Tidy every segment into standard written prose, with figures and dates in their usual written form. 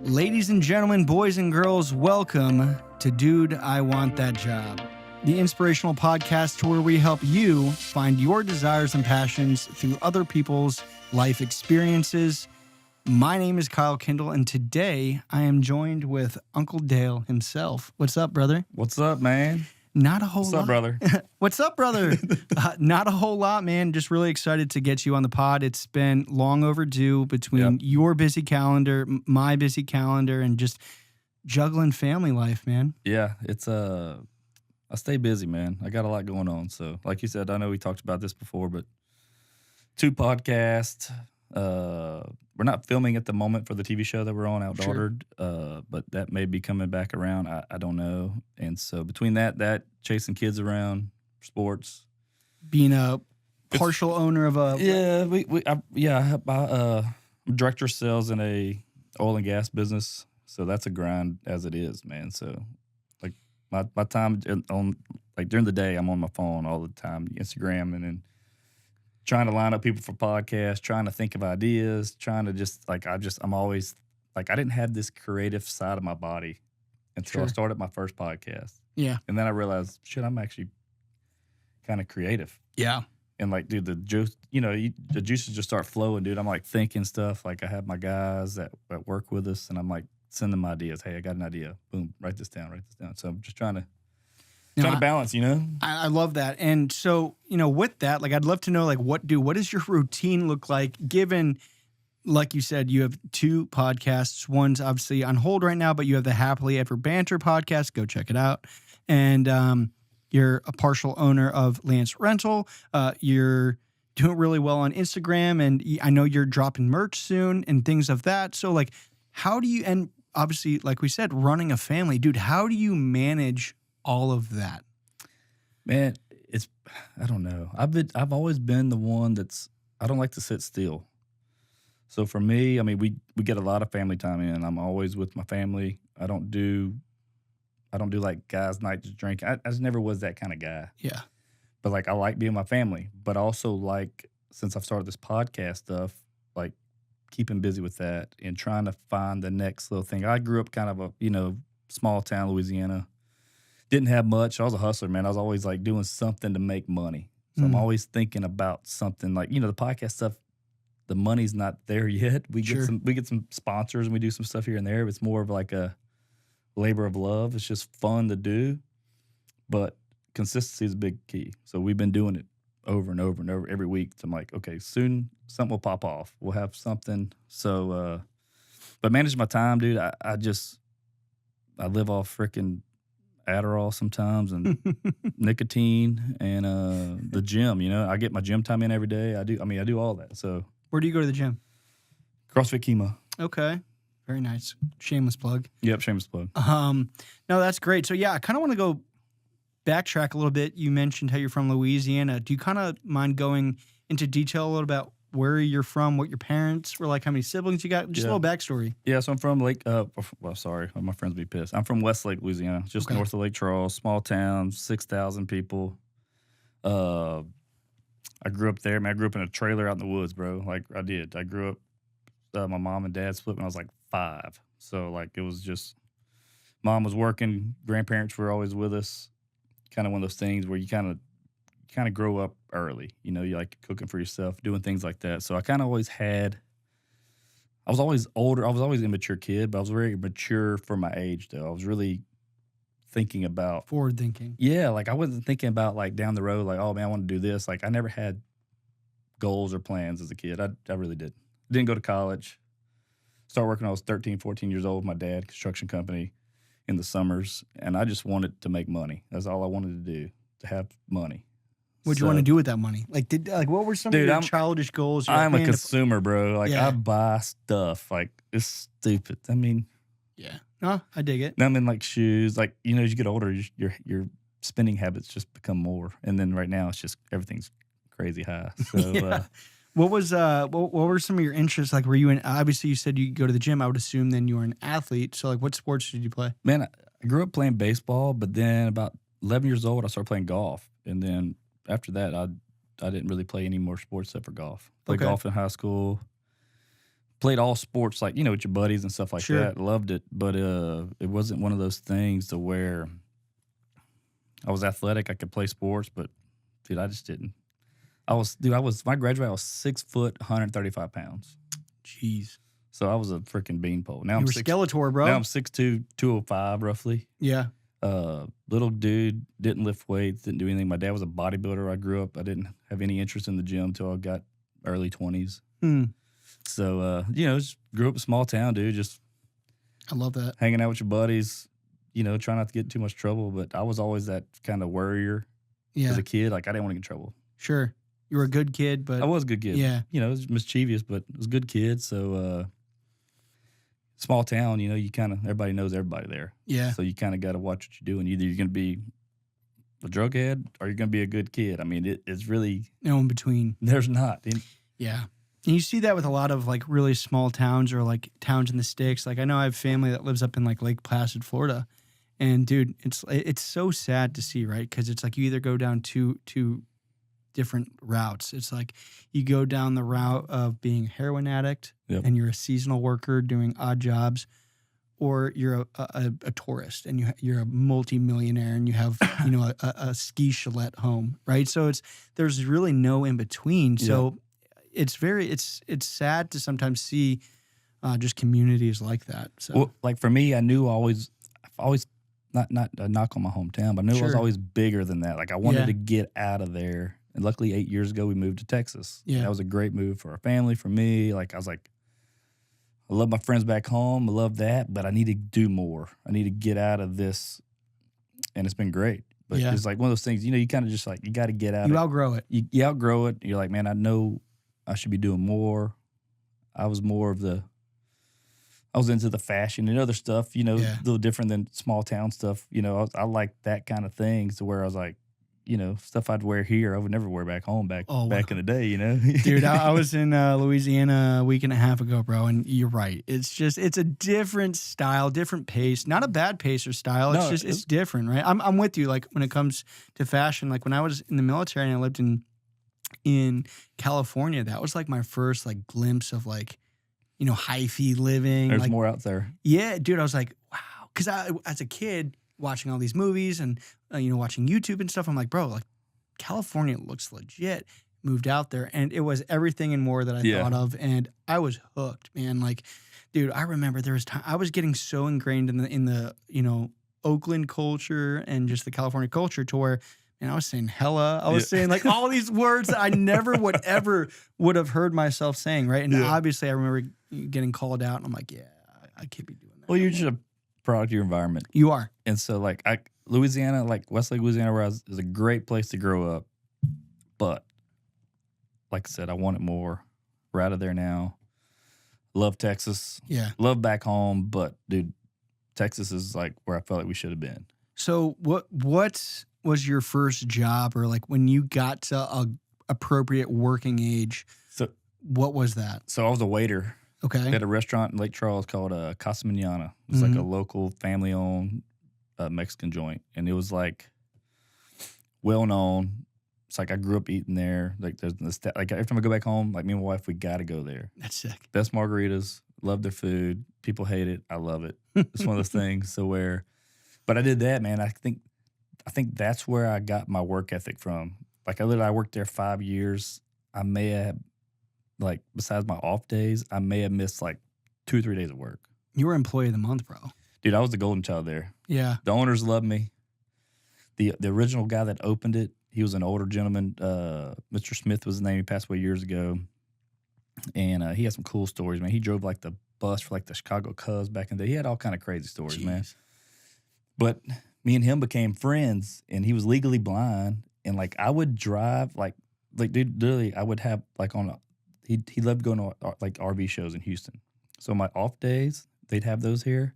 Ladies and gentlemen, boys and girls, welcome to Dude, I Want That Job, the inspirational podcast where we help you find your desires and passions through other people's life experiences. My name is Kyle Kindle, and today I am joined with Uncle Dale himself. What's up, brother? What's up, man? Not a whole lot. What's up, brother? What's up, brother? Not a whole lot, man. Just really excited to get you on the pod. It's been long overdue between your busy calendar, my busy calendar, and just juggling family life, man. Yeah, it's I stay busy, man. I got a lot going on. So, like you said, I know we talked about this before, but 2 podcasts. We're not filming at the moment for the TV show that we're on, Outdaughtered, but that may be coming back around. I don't know. And so between that chasing kids around, sports, being a partial owner of a I'm director of sales in a oil and gas business, so that's a grind as it is, man. So like my time on like during the day, I'm on my phone all the time, Instagram, and then trying to line up people for podcasts, trying to think of ideas, trying to just like I'm always like I didn't have this creative side of my body until I started my first podcast. Yeah. And then I realized, shit, I'm actually kind of creative. Yeah. And like, dude, the juice, the juices just start flowing, dude. I'm like thinking stuff. Like I have my guys that work with us, and I'm like sending them ideas. Hey, I got an idea. Boom, write this down. So I'm just trying to balance, I love that. And so, with that, like, I'd love to know, like, what does your routine look like, given, like you said, you have 2 podcasts. One's obviously on hold right now, but you have the Happily Ever Banter podcast. Go check it out. And you're a partial owner of Lance Rental. You're doing really well on Instagram, and I know you're dropping merch soon and things of that. So, like, how do you, and obviously, like we said, running a family, dude, how do you manage all of that? Man, I don't know. I've always been the one I don't like to sit still. So for me, I mean, we get a lot of family time in. I'm always with my family. I don't do like guys' night to drink. I just never was that kind of guy. Yeah. But like I like being with my family, but also like since I've started this podcast stuff, like keeping busy with that and trying to find the next little thing. I grew up kind of a, small town, Louisiana. Didn't have much. I was a hustler, man. I was always like doing something to make money. So I'm always thinking about something like, the podcast stuff, the money's not there yet. We get some sponsors and we do some stuff here and there. It's more of like a labor of love. It's just fun to do. But consistency is a big key. So we've been doing it over and over and over every week. So I'm like, okay, soon something will pop off. We'll have something. So, but managing my time, dude, I live off freaking Adderall sometimes and nicotine and the gym. I get my gym time in every day. I do all that. So where do you go to the gym? CrossFit Chemo. Okay, very nice. Shameless plug. Yep, shameless plug. No, that's great. So yeah, I kind of want to go backtrack a little bit. You mentioned how you're from Louisiana. Do you kind of mind going into detail a little about where you're from, what your parents were like, how many siblings you got? Just a little backstory. Yeah, so I'm from my friends will be pissed. I'm from Westlake, Louisiana, just north of Lake Charles, small town, 6,000 people. I grew up there, man. I grew up in a trailer out in the woods, bro. Like, I did. I grew up, my mom and dad split when I was like 5. So, like, it was just, mom was working, grandparents were always with us. Kind of one of those things where you kind of grow up early. You like cooking for yourself, doing things like that. So I kind of always I was always older. I was always an immature kid, but I was very mature for my age, though. I was really thinking about forward thinking. Yeah, like I wasn't thinking about like down the road, like, oh man, I want to do this. Like I never had goals or plans as a kid. I really didn't go to college. Started working when I was 13, 14 years old with my dad, construction company in the summers, and I just wanted to make money. That's all I wanted to do, to have money. What'd you want to do with that money? Like, what were some of your childish goals? I'm a consumer, bro. Like, I buy stuff. Like, it's stupid. I mean, yeah. No, I dig it. I mean, like shoes. Like, as you get older, your spending habits just become more. And then right now, it's just everything's crazy high. So, what were some of your interests? Like, were you obviously you said you go to the gym. I would assume then you were an athlete. So, like, what sports did you play? Man, I grew up playing baseball, but then about 11 years old, I started playing golf, and then after that, I didn't really play any more sports except for golf. Played golf in high school. played all sports, like, with your buddies and stuff like Sure. that. Loved it. But it wasn't one of those things to where I was athletic. I could play sports, but dude, I just didn't. My graduate, I was 6 foot, 135 pounds. Jeez. So I was a freaking beanpole. Now You I'm were Skeletor, bro. Now I'm 6'2", 205 roughly. Yeah. Little dude, didn't lift weights, didn't do anything. My dad was a bodybuilder. I grew up. I didn't have any interest in the gym until I got early 20s. So, just grew up in a small town, dude. Just I love that. hanging out with your buddies, try not to get in too much trouble. But I was always that kind of worrier Yeah. as a kid. Like, I didn't want to get in trouble. Sure. You were a good kid, but I was a good kid. Yeah. It was mischievous, but it was a good kid. So, small town, you kind of, everybody knows everybody there. Yeah. So you kind of got to watch what you're doing. Either you're going to be a drug head or you're going to be a good kid. I mean, it's really, no in between. there's not. Yeah. And you see that with a lot of like really small towns or like towns in the sticks. Like I know I have family that lives up in like Lake Placid, Florida. And dude, it's so sad to see, right? Because it's like you either go down two different routes. It's like you go down the route of being a heroin addict and you're a seasonal worker doing odd jobs, or you're a tourist and you're a multimillionaire and you have a ski chalet home, right? So there's really no in between. So it's sad to sometimes see just communities like that. So Well, like for me, I've always not a knock on my hometown, but I knew I was always bigger than that. Like I wanted to get out of there. And luckily 8 years ago we moved to Texas. Yeah. That was a great move for our family, for me. Like I was like, I love my friends back home. I love that, but I need to do more. I need to get out of this. And it's been great. But it's like one of those things, you kind of just like, you got to get out. You outgrow it. You outgrow it. You're like, man, I know I should be doing more. I was into the fashion and other stuff, a little different than small town stuff. I like that kind of things to where I was like, stuff I'd wear here, I would never wear back home back in the day, Dude, I was in Louisiana a week and a half ago, bro, and you're right. It's a different style, different pace. Not a bad pace or style. It's different, right? I'm with you. Like when it comes to fashion, like when I was in the military and I lived in California, that was like my first like glimpse of like, hyphy living. There's like, more out there. Yeah, dude, I was like, wow. Because as a kid, watching all these movies and, watching YouTube and stuff, I'm like, bro, like California looks legit. Moved out there and it was everything and more that I thought of. And I was hooked, man. Like, dude, I remember there was time I was getting so ingrained in the Oakland culture and just the California culture to where, and I was saying hella. I was saying like all these words that I never would have heard myself saying, right? And obviously I remember getting called out and I'm like, I can't be doing that. Well, you're just a product of your environment. You are. And so like Louisiana, like Westlake, Louisiana, where I was, is a great place to grow up. But like I said, I wanted more. We're out of there now. Love Texas. Yeah. Love back home. But dude, Texas is like where I felt like we should have been. So what was your first job, or like when you got to a appropriate working age? So what was that? So I was a waiter. Okay. At a restaurant in Lake Charles called Casa Manana. It was like a local family-owned Mexican joint. And it was like well-known. It's like I grew up eating there. Like there's like every time I go back home, like me and my wife, we got to go there. That's sick. Best margaritas. Love their food. People hate it. I love it. It's one of those things. But I did that, man. I think that's where I got my work ethic from. Like I worked there 5 years. I may have, like, besides my off days, I may have missed like 2 or 3 days of work. You were employee of the month, bro. Dude, I was the golden child there. Yeah. The owners loved me. The original guy that opened it, he was an older gentleman. Mr. Smith was his name. He passed away years ago. And he had some cool stories, man. He drove like the bus for like the Chicago Cubs back in the day. He had all kind of crazy stories, man. But me and him became friends, and he was legally blind. And like I would drive, like dude, literally, I would have like he loved going to like RV shows in Houston. So my off days, they'd have those here.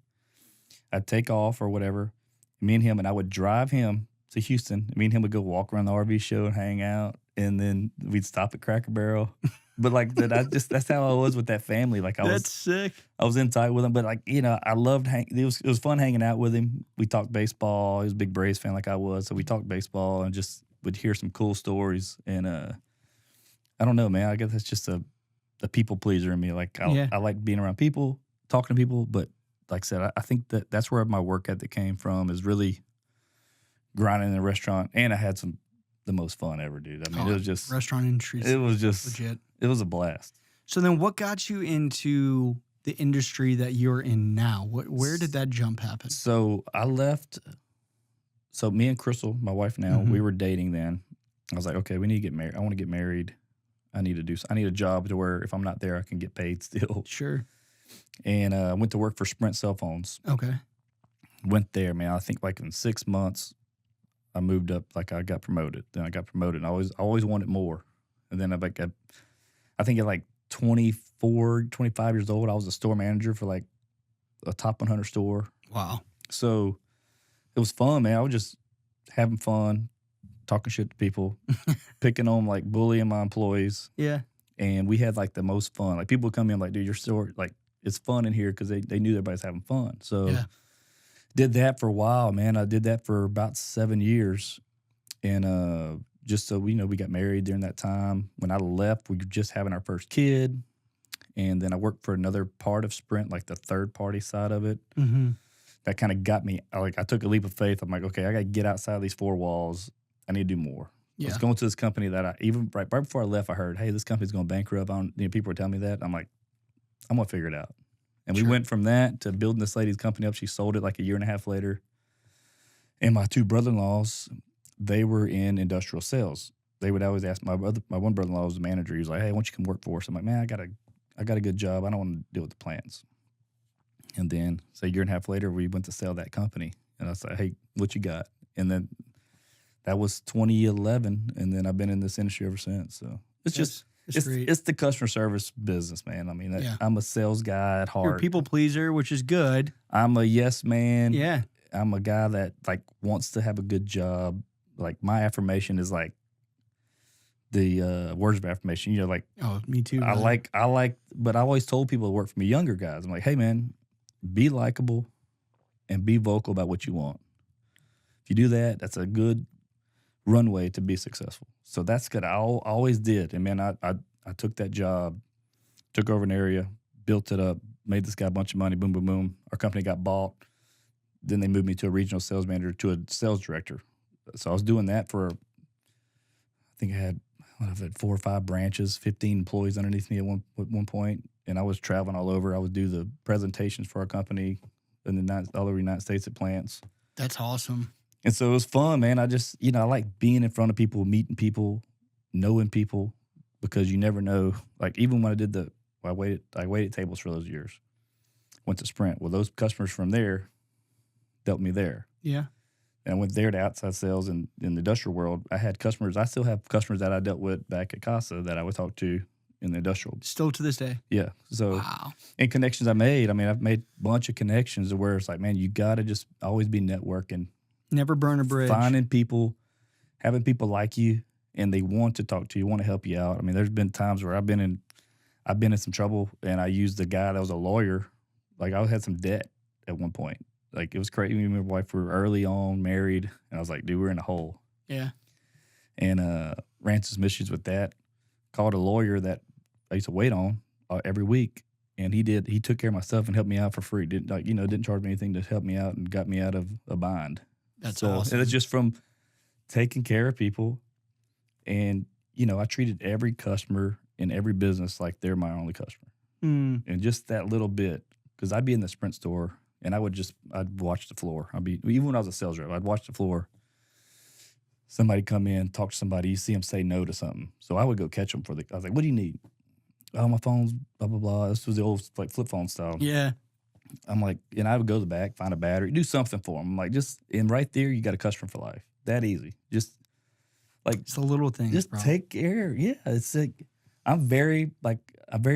I'd take off or whatever. Me and him, and I would drive him to Houston. Me and him would go walk around the RV show and hang out, and then we'd stop at Cracker Barrel. But like that's how I was with that family. Like That's sick. I was in tight with him, but like I loved it was fun hanging out with him. We talked baseball. He was a big Braves fan like I was, so we talked baseball and just would hear some cool stories. And I don't know, man. I guess the people pleaser in me. Like Yeah. I like being around people, talking to people, but like I said, I think that's where my work ethic came from, is really grinding in a restaurant, and I had the most fun ever, dude. I mean, it was just restaurant industry. it was just legit. It was a blast. So then, what got you into the industry that you're in now? Where did that jump happen? So I left. So me and Crystal, my wife now, we were dating then. I was like, okay, we need to get married. I want to get married. I need a job to where if I'm not there, I can get paid still. Sure. And I went to work for Sprint cell phones. Okay. Went there, man. I think like in 6 months, I moved up. Like I got promoted. Then I got promoted, and I always wanted more. And then I think at like 24, 25 years old, I was a store manager for like a top 100 store. Wow. So it was fun, man. I was just having fun, talking shit to people, picking on, like, bullying my employees. Yeah. And we had like the most fun. Like people would come in like, dude, your store, like, it's fun in here because they knew everybody's having fun. So did that for a while, man. I did that for about 7 years. And just so we got married during that time. When I left, we were just having our first kid. And then I worked for another part of Sprint, like the third party side of it. Mm-hmm. That kind of got me, like, I took a leap of faith. I'm like, okay, I got to get outside of these four walls. I need to do more. I was going to this company that right before I left, I heard, hey, this company's going to bankrupt. People were telling me that. I'm like, I'm going to figure it out. And we went from that to building this lady's company up. She sold it like a year and a half later. And my two brother-in-laws, they were in industrial sales. They would always ask, my one brother-in-law was the manager. He was like, hey, why don't you come work for us? I'm like, man, I got a good job. I don't want to deal with the plans. And then, so a year and a half later, we went to sell that company. And I said, hey, what you got? And then that was 2011. And then I've been in this industry ever since. So it's the customer service business, man. I mean, I'm a sales guy at heart. You're a people pleaser, which is good. I'm a yes man. Yeah. I'm a guy that, like, wants to have a good job. Like, my affirmation is like the words of affirmation. Like, oh, me too. I like, but I always told people that work for me, younger guys, I'm like, hey, man, be likable and be vocal about what you want. If you do that, that's a good runway to be successful. So that's good. I always did. And, man, I took that job, took over an area, built it up, made this guy a bunch of money, boom, boom, boom. Our company got bought. Then they moved me to a regional sales manager, to a sales director. So I was doing that for, I think I had 4 or 5 branches, 15 employees underneath me at one point. And I was traveling all over. I would do the presentations for our company in all over the United States at plants. That's awesome. And so it was fun, man. I just, I like being in front of people, meeting people, knowing people, because you never know. Like, even when I waited tables for those years, went to Sprint. Well, those customers from there dealt me there. Yeah. And I went there to outside sales in the industrial world. I had customers. I still have customers that I dealt with back at Casa that I would talk to in the industrial. Still to this day. Yeah. So, wow. And connections I made. I mean, I've made a bunch of connections where it's like, man, you got to just always be networking. Never burn a bridge. Finding people, having people like you, and they want to talk to you, want to help you out. I mean, there's been times where I've been in some trouble, and I used the guy that was a lawyer. Like, I had some debt at one point. Like, it was crazy. Me and my wife were early on, married, and I was like, dude, we're in a hole. Yeah. And ran into some issues with that. Called a lawyer that I used to wait on every week, and he took care of my stuff and helped me out for free. Didn't charge me anything to help me out and got me out of a bind. That's awesome. And it's just from taking care of people, and I treated every customer in every business like they're my only customer, and just that little bit, because I'd be in the Sprint store. And I'd watch the floor. Even when I was a sales rep, I'd watch the floor. Somebody come in, talk to somebody, you see them say no to something. So I would go catch them I was like, what do you need? Oh, my phone's blah, blah, blah. This was the old, like, flip phone style. Yeah. I'm like, and I would go to the back, find a battery, do something for them. I'm like, and right there, you got a customer for life. That easy. Just, like. It's the little things, just take care. Yeah. It's like, I'm very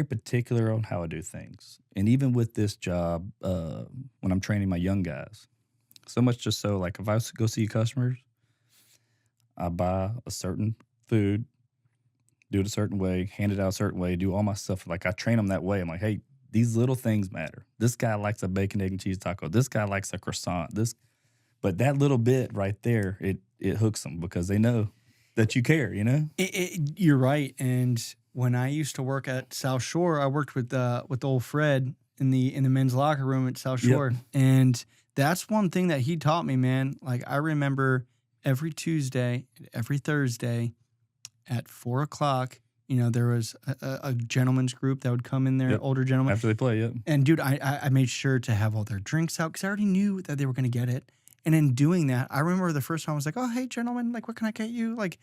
particular on how I do things. And even with this job, when I'm training my young guys, so much just so, like, if I go see customers, I buy a certain food, do it a certain way, hand it out a certain way, do all my stuff. Like, I train them that way. I'm like, hey, these little things matter. This guy likes a bacon, egg, and cheese taco. This guy likes a croissant. But that little bit right there, it hooks them because they know that you care, You're right. And when I used to work at South Shore, I worked with old Fred in the men's locker room at South Shore, and that's one thing that he taught me, man. Like I remember every Tuesday, every Thursday at 4:00. There was a gentleman's group that would come in there, older gentlemen. After they play, And dude, I made sure to have all their drinks out because I already knew that they were going to get it. And in doing that, I remember the first time I was like, oh, hey, gentlemen, like, what can I get you? Like,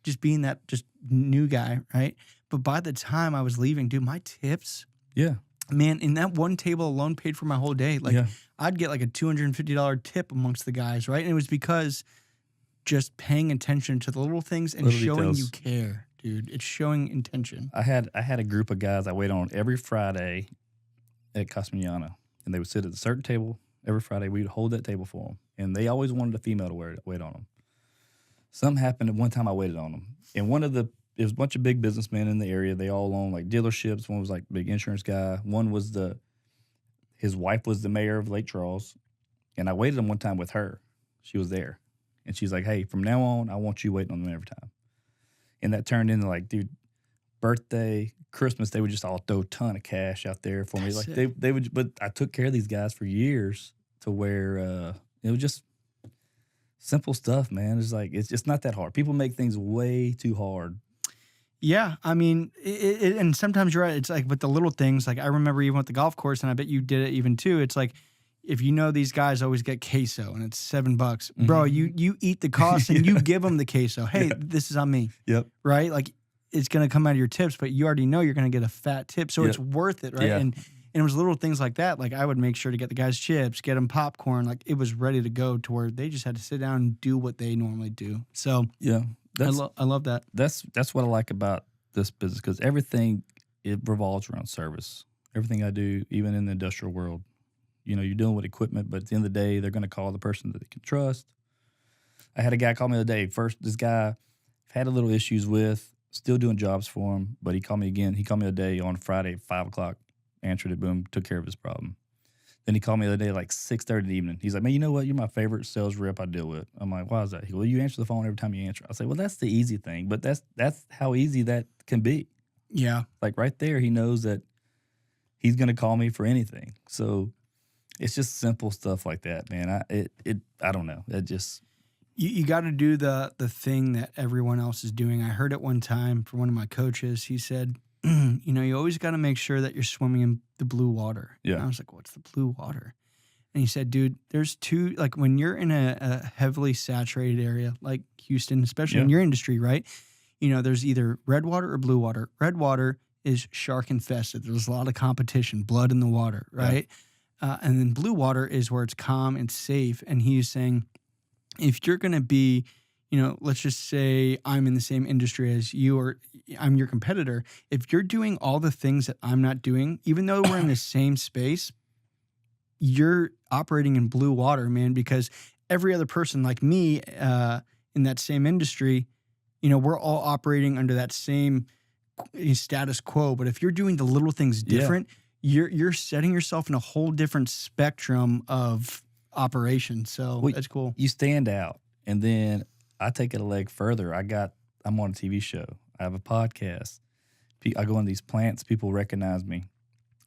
just being that just new guy, right? But by the time I was leaving, dude, my tips, man, in that one table alone paid for my whole day. Like, I'd get like a $250 tip amongst the guys, right? And it was because just paying attention to the little things and little showing details. you care, dude. It's showing intention. I had a group of guys I wait on every Friday at Louisiana, and they would sit at a certain table every Friday. We'd hold that table for them, and they always wanted a female to wait on them. Something happened at one time I waited on them, and it was a bunch of big businessmen in the area. They all owned like dealerships. One was like big insurance guy. One was his wife was the mayor of Lake Charles, and I waited on one time with her. She was there, and she's like, "Hey, from now on, I want you waiting on them every time." And that turned into like, dude, birthday, Christmas, they would just all throw a ton of cash out there for me. Like they would, but I took care of these guys for years to where it was just simple stuff, man. It's like it's just not that hard. People make things way too hard. Yeah, I mean, and sometimes you're right. It's like with the little things. Like I remember even with the golf course, and I bet you did it even too. It's like if these guys always get queso and it's $7, bro. You eat the cost and you give them the queso. Hey, this is on me. Yep. Right. Like it's gonna come out of your tips, but you already know you're gonna get a fat tip, so it's worth it, right? Yeah. And it was little things like that. Like I would make sure to get the guys chips, get them popcorn. Like it was ready to go to where they just had to sit down and do what they normally do. So yeah. I love that. That's what I like about this business because everything it revolves around service. Everything I do, even in the industrial world, you're dealing with equipment, but at the end of the day, they're going to call the person that they can trust. I had a guy call me the other day. First, this guy I've had a little issues with, still doing jobs for him, but he called me again. He called me the other day on Friday at 5:00, answered it, boom, took care of his problem. Then he called me the other day like 6:30 in the evening. He's like, man, you know what? You're my favorite sales rep I deal with. I'm like, why is that? He goes, well, you answer the phone every time you answer. I say, well, that's the easy thing, but that's how easy that can be. Yeah. Like right there, he knows that he's going to call me for anything. So it's just simple stuff like that, man. I don't know. It just you got to do the thing that everyone else is doing. I heard it one time from one of my coaches. He said, you always got to make sure that you're swimming in the blue water. Yeah. And I was like, what's the blue water? And he said, dude, there's two, like when you're in a heavily saturated area like Houston, especially in your industry, right? There's either red water or blue water. Red water is shark infested. There's a lot of competition, blood in the water, right? And then blue water is where it's calm and safe. And he's saying, if you're going to be, let's just say I'm in the same industry as you or I'm your competitor. If you're doing all the things that I'm not doing, even though we're in the same space, you're operating in blue water, man, because every other person like me in that same industry, we're all operating under that same status quo. But if you're doing the little things different, you're setting yourself in a whole different spectrum of operation. So that's cool. You stand out. And then I take it a leg further. I'm on a TV show. I have a podcast. I go in these plants. People recognize me.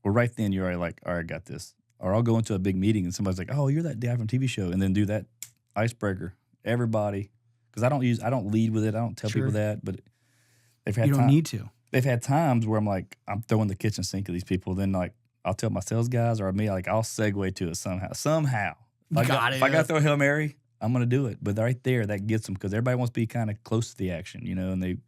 Well, right then you're already like, all right, I got this. Or I'll go into a big meeting and somebody's like, oh, you're that guy from TV show. And then do that icebreaker. Everybody. Because I don't lead with it. I don't tell people that. But they've had you don't need to. They've had times where I'm like, I'm throwing the kitchen sink at these people. Then like, I'll tell my sales guys or me, like I'll segue to it somehow. If I got to throw a Hail Mary, I'm going to do it. But right there, that gets them because everybody wants to be kind of close to the action, and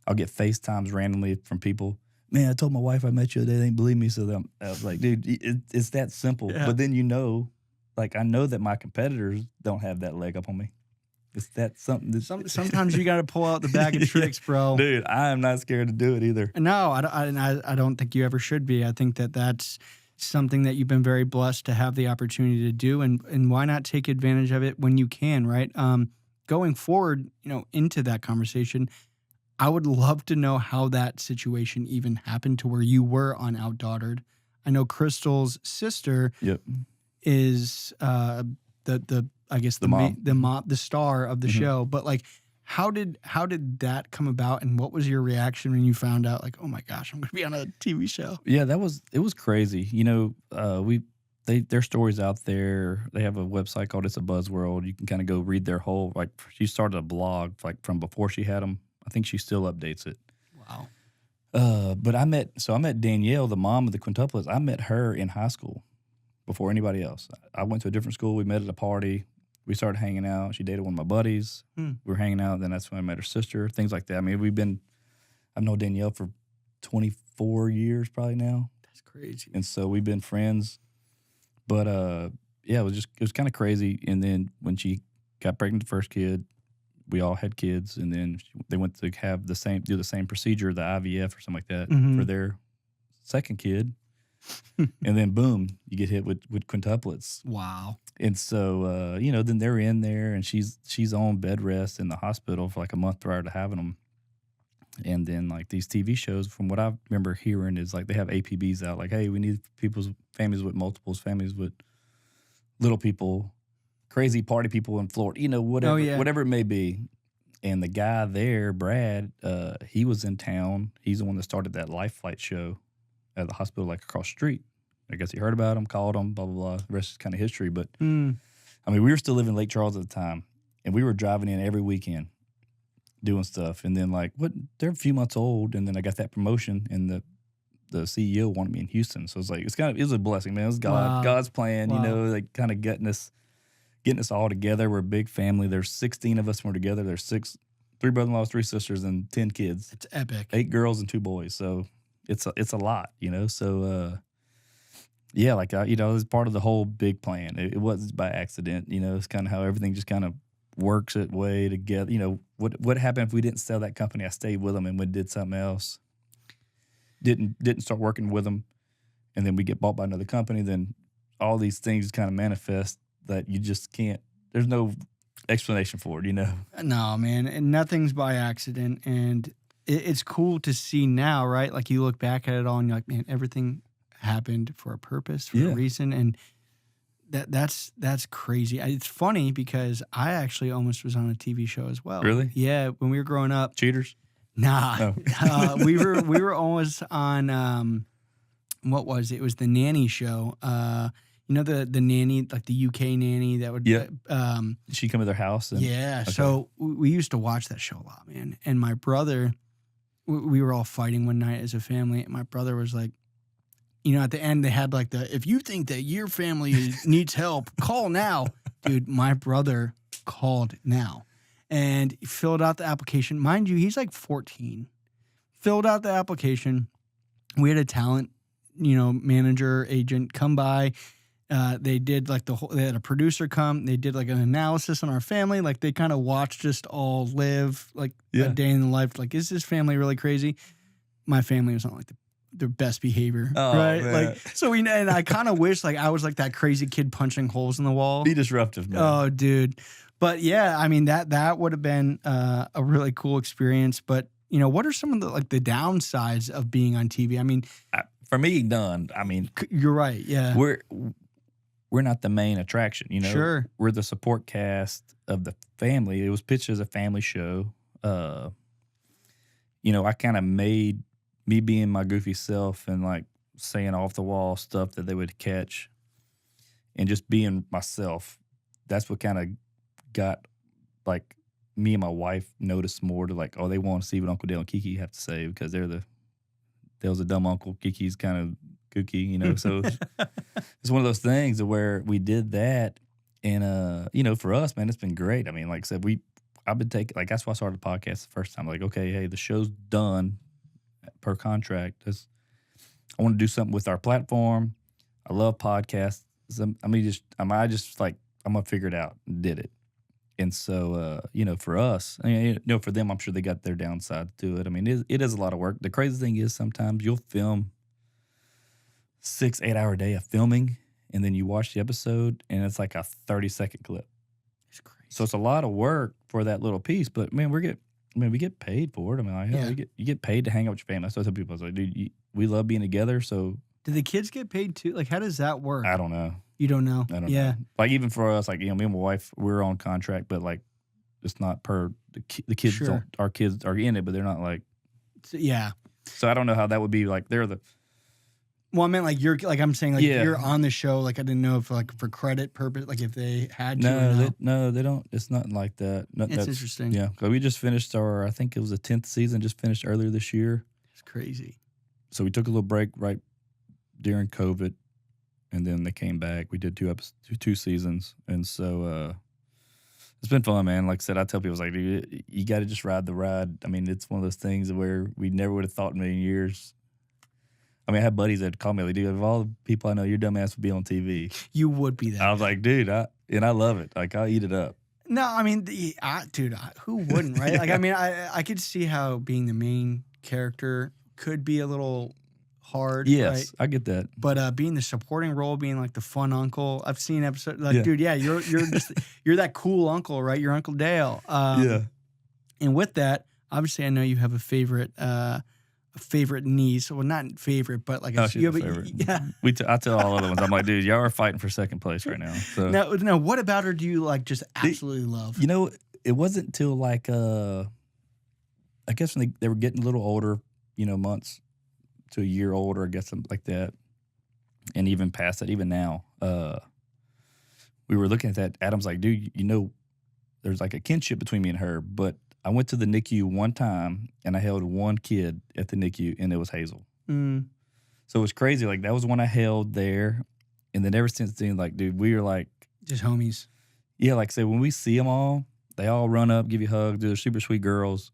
I'll get FaceTimes randomly from people. Man, I told my wife I met you today. They didn't believe me. So I was like, dude, it's that simple. Yeah. But then like I know that my competitors don't have that leg up on me. It's that something. Sometimes you got to pull out the bag of tricks, bro. Dude, I am not scared to do it either. No, I don't think you ever should be. I think that's something that you've been very blessed to have the opportunity to do, and why not take advantage of it when you can, right? Going forward, into that conversation, I would love to know how that situation even happened to where you were on Outdaughtered. I know Crystal's sister is the star of the show, but like how did that come about, and what was your reaction when you found out, like, oh my gosh, I'm going to be on a TV show? Yeah, it was crazy. Their stories out there. They have a website called It's a Buzzworld. You can kind of go read their whole, like, she started a blog like from before she had them. I think she still updates it. Wow. But I met Danielle, the mom of the quintuplets. I met her in high school before anybody else. I went to a different school. We met at a party. We started hanging out. She dated one of my buddies. We were hanging out. Then that's when I met her sister. Things like that. I mean, I've known Danielle for 24 years probably now. That's crazy. And so we've been friends. But yeah, it was kind of crazy. And then when she got pregnant, the first kid, we all had kids. And then they went to do the same procedure, the IVF or something like that, for their second kid. And then boom, you get hit with quintuplets. Wow. And so then they're in there, and she's on bed rest in the hospital for like a month prior to having them. And then like these TV shows, from what I remember hearing, is like they have APBs out, like, hey, we need families with multiples, families with little people, crazy party people in Florida, whatever it may be. And the guy there, Brad, he was in town. He's the one that started that Life Flight show at the hospital like across the street. I guess he heard about him, called him, blah, blah, blah. The rest is kind of history. But, I mean, we were still living in Lake Charles at the time, and we were driving in every weekend doing stuff. And then, like, they're a few months old, and then I got that promotion, and the CEO wanted me in Houston. So it's like, it was a blessing, man. It was God's plan, like kind of getting us all together. We're a big family. There's 16 of us when we're together. There's 3 brother-in-laws, 3 sisters, and 10 kids. It's epic. 8 girls and 2 boys. So it's a lot, So, yeah, like, it was part of the whole big plan. It wasn't by accident, It's kind of how everything just kind of works its way together. What happened if we didn't sell that company? I stayed with them and we did something else. Didn't start working with them, and then we get bought by another company. Then all these things kind of manifest that you just can't. There's no explanation for it, No, man, and nothing's by accident, and it's cool to see now, right? Like, you look back at it all, and you're like, man, everything happened for a purpose, for a reason, and that's crazy. It's funny because I actually almost was on a TV show as well. Really? Yeah, when we were growing up. Cheaters? Nah. No. We were almost on what was it? It was the nanny show. The nanny, like the UK nanny that would She come to their house? Okay. So we used to watch that show a lot, man. And my brother, we were all fighting one night as a family, and my brother was like, at the end they had like if you think that your family needs help, call now. Dude, my brother called now and filled out the application. Mind you, he's like 14. Filled out the application. We had a talent, manager, agent come by. They did like they had a producer come. They did like an analysis on our family. Like, they kind of watched us all live like a day in the life. Like, is this family really crazy? My family was not like their best behavior, right? Man. Like, so and I kind of wish like I was like that crazy kid punching holes in the wall. Be disruptive, man. Oh, dude. But yeah, I mean that would have been a really cool experience. But what are some of the downsides of being on TV? I mean, for me, none. I mean, you're right. Yeah, we're not the main attraction. Sure, we're the support cast of the family. It was pitched as a family show. I kind of made me being my goofy self and like saying off the wall stuff that they would catch, and just being myself. That's what kind of got like me and my wife noticed more to like, oh, they want to see what Uncle Dale and Kiki have to say because Dale's a dumb uncle, Kiki's kind of kooky, So it's one of those things where we did that, and for us, man, it's been great. I mean, like I said, I've been taking, like, that's why I started the podcast the first time. Like, okay, hey, the show's done per contract. I want to do something with our platform. I love podcasts. I'm gonna figure it out and did it. And so, for us, for them, I'm sure they got their downside to it. I mean, it is a lot of work. The crazy thing is sometimes you'll film 6-8 hour day of filming, and then you watch the episode, and it's like a 30-second clip. It's crazy. So it's a lot of work for that little piece, but man, we get paid for it. I mean, like, hell, you get paid to hang out with your family. That's what I tell people. I was like, dude, we love being together. So do the kids get paid too? Like, how does that work? I don't know. You don't know? I don't know. Like, even for us, like, me and my wife, we're on contract, but like it's not per the kids Sure. don't. Our kids are in it, but they're not like. Yeah. So I don't know how that would be like. They're the. Well, I meant like I'm saying like Yeah. you're on the show. Like I didn't know if like for credit purpose, like if they had to. or No, no. they don't. It's not like that. No, It's interesting. Yeah, 'cause we just finished I think it was the 10th season. Just finished earlier this year. It's crazy. So we took a little break right during COVID, and then they came back. We did two seasons, and so it's been fun, man. Like I said, I tell people, it's like, dude, you got to just ride the ride. I mean, it's one of those things where we never would have thought in a million years. I mean, I had buddies that call me like, dude, of all the people I know, your dumb ass would be on TV. You would be that. I was like, dude, I love it. Like, I'll eat it up. No, I mean, dude, who wouldn't, right? Like, I mean, I could see how being the main character could be a little hard. Yes, right? I get that. But being the supporting role, being like the fun uncle, I've seen episodes like, Yeah. dude, yeah, you're just you're that cool uncle, right? You're Uncle Dale. Yeah. And with that, obviously, I know you have a favorite niece. Well, not favorite, but like Oh, she's you a have favorite. yeah. I tell all other ones, I'm like, dude, y'all are fighting for second place right now. So Now, what about her do you like just absolutely love? you know, it wasn't until like I guess when they were getting a little older, months to a year older, I guess something like that, and even past that, even now, we were looking at that. Adam's like, dude, there's like a kinship between me and her, but I went to the NICU one time and I held one kid at the NICU, and it was Hazel. Mm. So it was crazy. Like, that was one I held there. And then ever since then, like, dude, we were like, Just homies. yeah, like I said, when we see them all, they all run up, give you hugs. They're super sweet girls.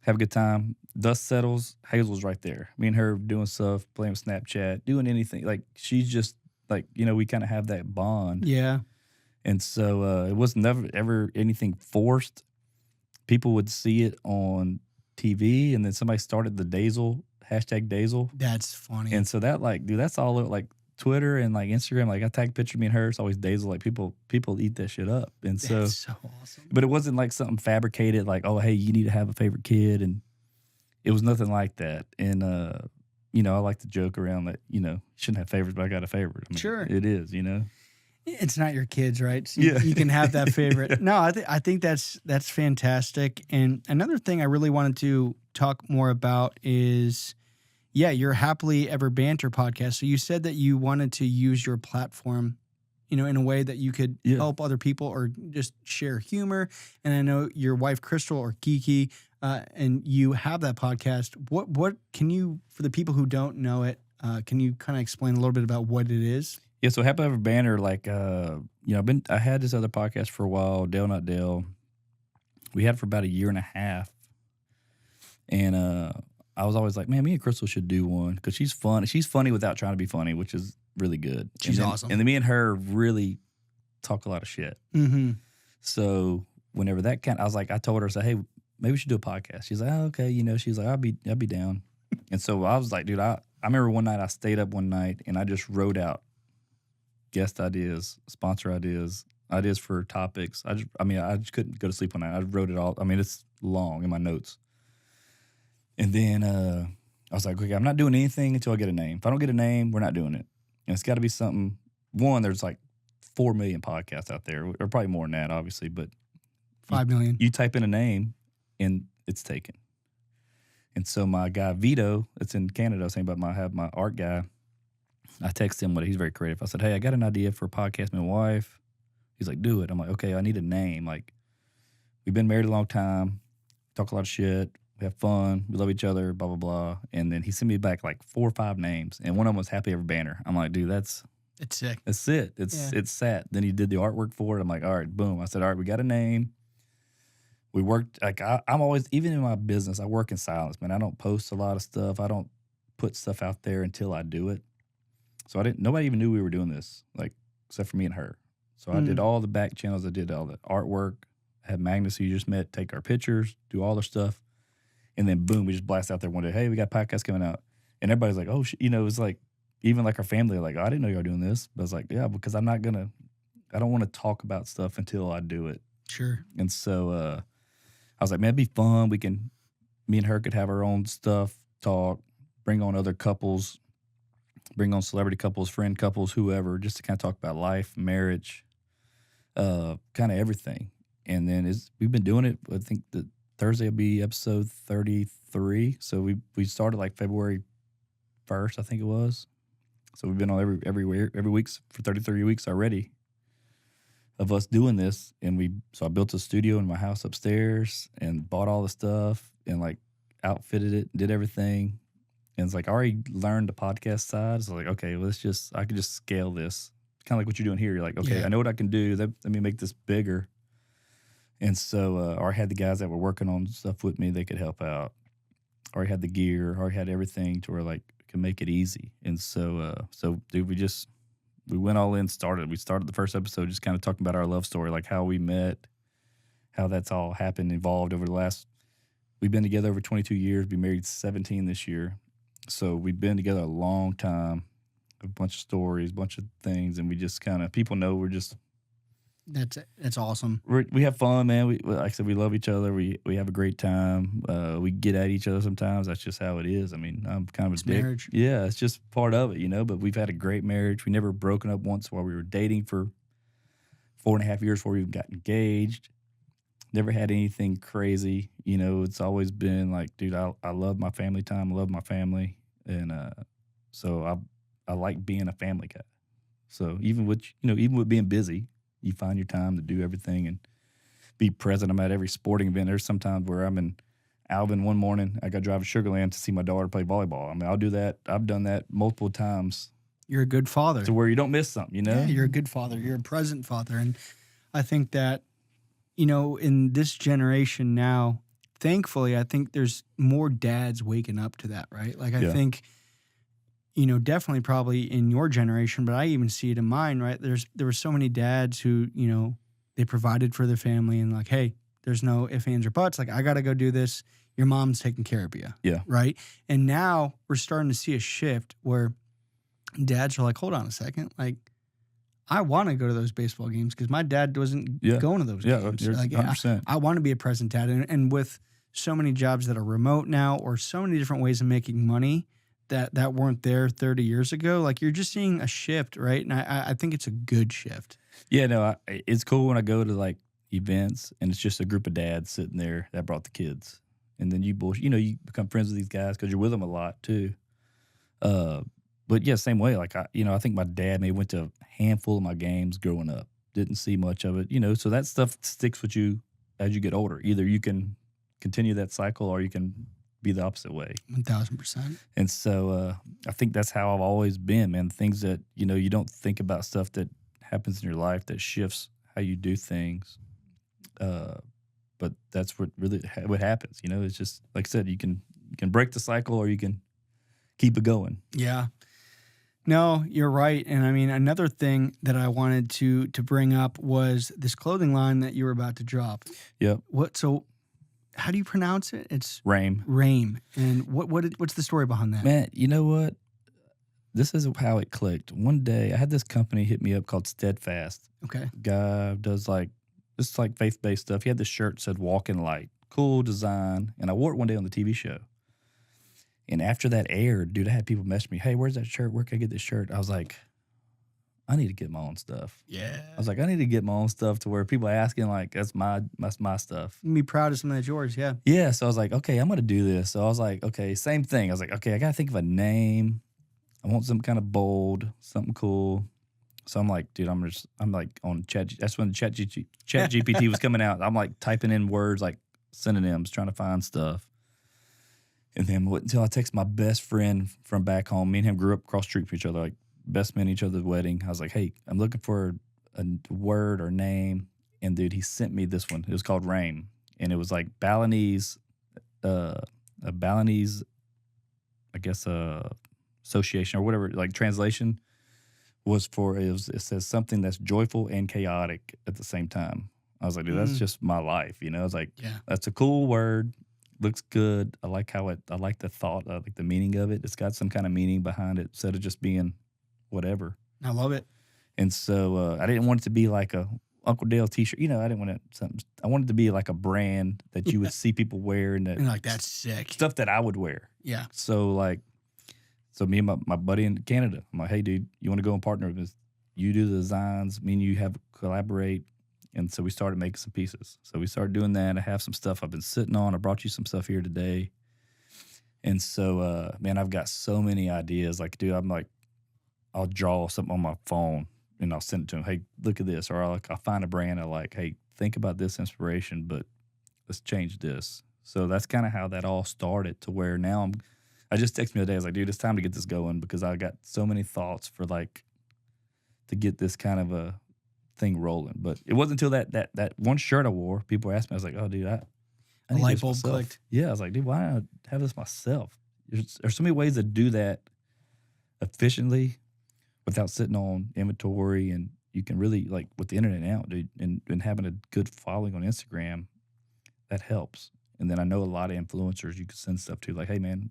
Have a good time. Dust settles, Hazel's right there. Me and her doing stuff, playing with Snapchat, doing anything. Like, she's just like, we kind of have that bond. Yeah. And so it was never ever anything forced. People would see it on TV, and then somebody started the Dazel, #Dazel. That's funny. And so that, like, dude, that's all like Twitter and like Instagram. Like, I tag a picture of me and her, it's always Dazel. Like, people eat that shit up. And so, That's so awesome. but it wasn't like something fabricated, like, oh, hey, you need to have a favorite kid. And it was nothing like that. And, I like to joke around that, you shouldn't have favorites, but I got a favorite. I mean, Sure. It is, It's not your kids, right? So Yeah. you can have that favorite. No, I think that's fantastic. And another thing I really wanted to talk more about is, your Happily Ever Banter podcast. So you said that you wanted to use your platform, in a way that you could help other people or just share humor. And I know your wife, Crystal, or Kiki, and you have that podcast. What can you, for the people who don't know it, can you kind of explain a little bit about what it is? Yeah, so Happily Ever Banter, like, I had this other podcast for a while, Dale Not Dale. We had it for about a year and a half. And I was always like, man, me and Crystal should do one because she's fun. She's funny without trying to be funny, which is really good. She's awesome. And then me and her really talk a lot of shit. Mm-hmm. So whenever I was like, I told her, I said, hey, maybe we should do a podcast. She's like, oh, okay. She's like, I'll be down. And so I was like, dude, I remember one night I stayed up one night and I just wrote out guest ideas, sponsor ideas for topics. I just couldn't go to sleep one night. I wrote it all. I mean, it's long in my notes. And then I was like, okay, I'm not doing anything until I get a name. If I don't get a name, we're not doing it. And it's got to be something. One, there's like 4 million podcasts out there, or probably more than that, obviously. But 5 million. You type in a name, and it's taken. And so my guy Vito, that's in Canada, I was saying about I have my art guy. I texted him, he's very creative. I said, hey, I got an idea for a podcast with my wife. He's like, do it. I'm like, okay, I need a name. Like, we've been married a long time, talk a lot of shit, we have fun, we love each other, blah, blah, blah. And then he sent me back like 4 or 5 names, and one of them was Happily Ever Banter. I'm like, dude, it's sick. That's it. It's set. Then he did the artwork for it. I'm like, all right, boom. I said, all right, we got a name. We worked, like, I'm always, even in my business, I work in silence, man. I don't post a lot of stuff. I don't put stuff out there until I do it. So nobody even knew we were doing this, like, except for me and her. So I did all the back channels. I did all the artwork. I had Magnus, who you just met, take our pictures, do all their stuff. And then, boom, we just blast out there one day. Hey, we got a podcast coming out. And everybody's like, oh, it was like, even like our family, like, oh, I didn't know you were doing this. But I was like, yeah, because I don't want to talk about stuff until I do it. Sure. And so I was like, man, it'd be fun. Me and her could have our own stuff, talk, bring on other couples, bring on celebrity couples, friend couples, whoever, just to kind of talk about life, marriage, kind of everything. And then we've been doing it. I think the Thursday will be episode 33. So we started like February 1st, I think it was. So we've been on every week for 33 weeks already of us doing this. And so I built a studio in my house upstairs and bought all the stuff and like outfitted it, did everything. And it's like I already learned the podcast side. So like, okay, I can just scale this. Kind of like what you're doing here. You're like, okay, I know what I can do. Let me make this bigger. And so or I had the guys that were working on stuff with me. They could help out. Or I had the gear. Or I had everything to where like can make it easy. And so dude, we went all in, started. We started the first episode just kind of talking about our love story, like how we met, how that's all happened, evolved over the last. We've been together over 22 years. We married 17 this year. So we've been together a long time. A bunch of stories, a bunch of things, and we just kind of people know we're just. That's awesome. We have fun, man. Like I said, we love each other. We have a great time. We get at each other sometimes. That's just how it is. I mean, I'm kind of a dick. Marriage. Yeah, it's just part of it, But we've had a great marriage. We never broken up once while we were dating for 4.5 years before we even got engaged. Never had anything crazy. It's always been like, dude, I love my family time. I love my family, and so I like being a family guy. So even with being busy, you find your time to do everything and be present. I'm at every sporting event. There's sometimes where I'm in Alvin one morning. I got to drive to Sugar Land to see my daughter play volleyball. I mean, I'll do that. I've done that multiple times. You're a good father. To where you don't miss something, Yeah, you're a good father. You're a present father. And I think that, in this generation now, thankfully, I think there's more dads waking up to that, right? Like, I think, definitely probably in your generation, but I even see it in mine, right? There were so many dads who, they provided for their family and like, hey, there's no ifs, ands, or buts. Like, I got to go do this. Your mom's taking care of you. Yeah. Right? And now we're starting to see a shift where dads are like, hold on a second. Like, I want to go to those baseball games because my dad wasn't going to those games. Yeah, like, 100%. I want to be a present dad. And with so many jobs that are remote now or so many different ways of making money that weren't there 30 years ago, like you're just seeing a shift, right? And I think it's a good shift. Yeah, no, it's cool when I go to like events and it's just a group of dads sitting there that brought the kids. And then you become friends with these guys because you're with them a lot too. But yeah, same way. Like I think my dad maybe went to a handful of my games growing up. Didn't see much of it, so that stuff sticks with you as you get older. Either you can continue that cycle or you can be the opposite way. 1,000%. And so I think that's how I've always been, man. Things that, you don't think about stuff that happens in your life that shifts how you do things. But that's what happens, It's just, like I said, you can break the cycle or you can keep it going. Yeah. No, you're right. And I mean, another thing that I wanted to bring up was this clothing line that you were about to drop. Yep. So how do you pronounce it? It's RAME. RAME. And what's the story behind that? Man, you know what? This is how it clicked. One day, I had this company hit me up called Steadfast. Okay. Guy does this faith-based stuff. He had this shirt that said "Walk in Light," cool design, and I wore it one day on the TV show. And after that aired, dude, I had people message me, "Hey, where's that shirt? Where can I get this shirt?" I was like, I need to get my own stuff. Yeah. I was like, I need to get my own stuff to where people are asking, like, that's my stuff. You can be proud of something that's yours, yeah. Yeah, so I was like, okay, I'm going to do this. So I was like, okay, same thing. I was like, okay, I got to think of a name. I want something kind of bold, something cool. So I'm like, dude, I'm like on Chat. That's when Chat GPT was coming out. I'm like typing in words like synonyms, trying to find stuff. And then until I text my best friend from back home. Me and him grew up across the street from each other, like best man at each other's wedding. I was like, hey, I'm looking for a word or name. And dude, he sent me this one. It was called RAME. And it was like Balinese, I guess, association or whatever, like translation was for, it says something that's joyful and chaotic at the same time. I was like, dude, that's just my life. I was like, yeah, that's a cool word. Looks good. I like I like the thought, I like the meaning of it. It's got some kind of meaning behind it instead of just being whatever. I love it. And so I didn't want it to be like a Uncle Dale t-shirt. I didn't want I wanted it to be like a brand that you would see people wear and And like, that's sick. stuff that I would wear. Yeah. So me and my buddy in Canada, I'm like, hey dude, you want to go and partner with us? You do the designs, me and you collaborate, And so we started making some pieces. So we started doing that. I have some stuff I've been sitting on. I brought you some stuff here today. And so, man, I've got so many ideas. Like, dude, I'm like, I'll draw something on my phone and I'll send it to him. Hey, look at this. Or I'll find a brand. I'm like, hey, think about this inspiration, but let's change this. So that's kind of how that all started, to where now I just texted me the day. I was like, dude, it's time to get this going, because I got so many thoughts for like to get this kind of a thing rolling. But it wasn't until that one shirt I wore, people asked me, I was like, oh, dude, I A need light this bulb myself. clicked. Yeah, I was like, dude, why not have this myself? There's so many ways to do that efficiently without sitting on inventory, and you can really, like, with the internet now, dude, and having a good following on Instagram, that helps. And then I know a lot of influencers you can send stuff to, like, hey, man,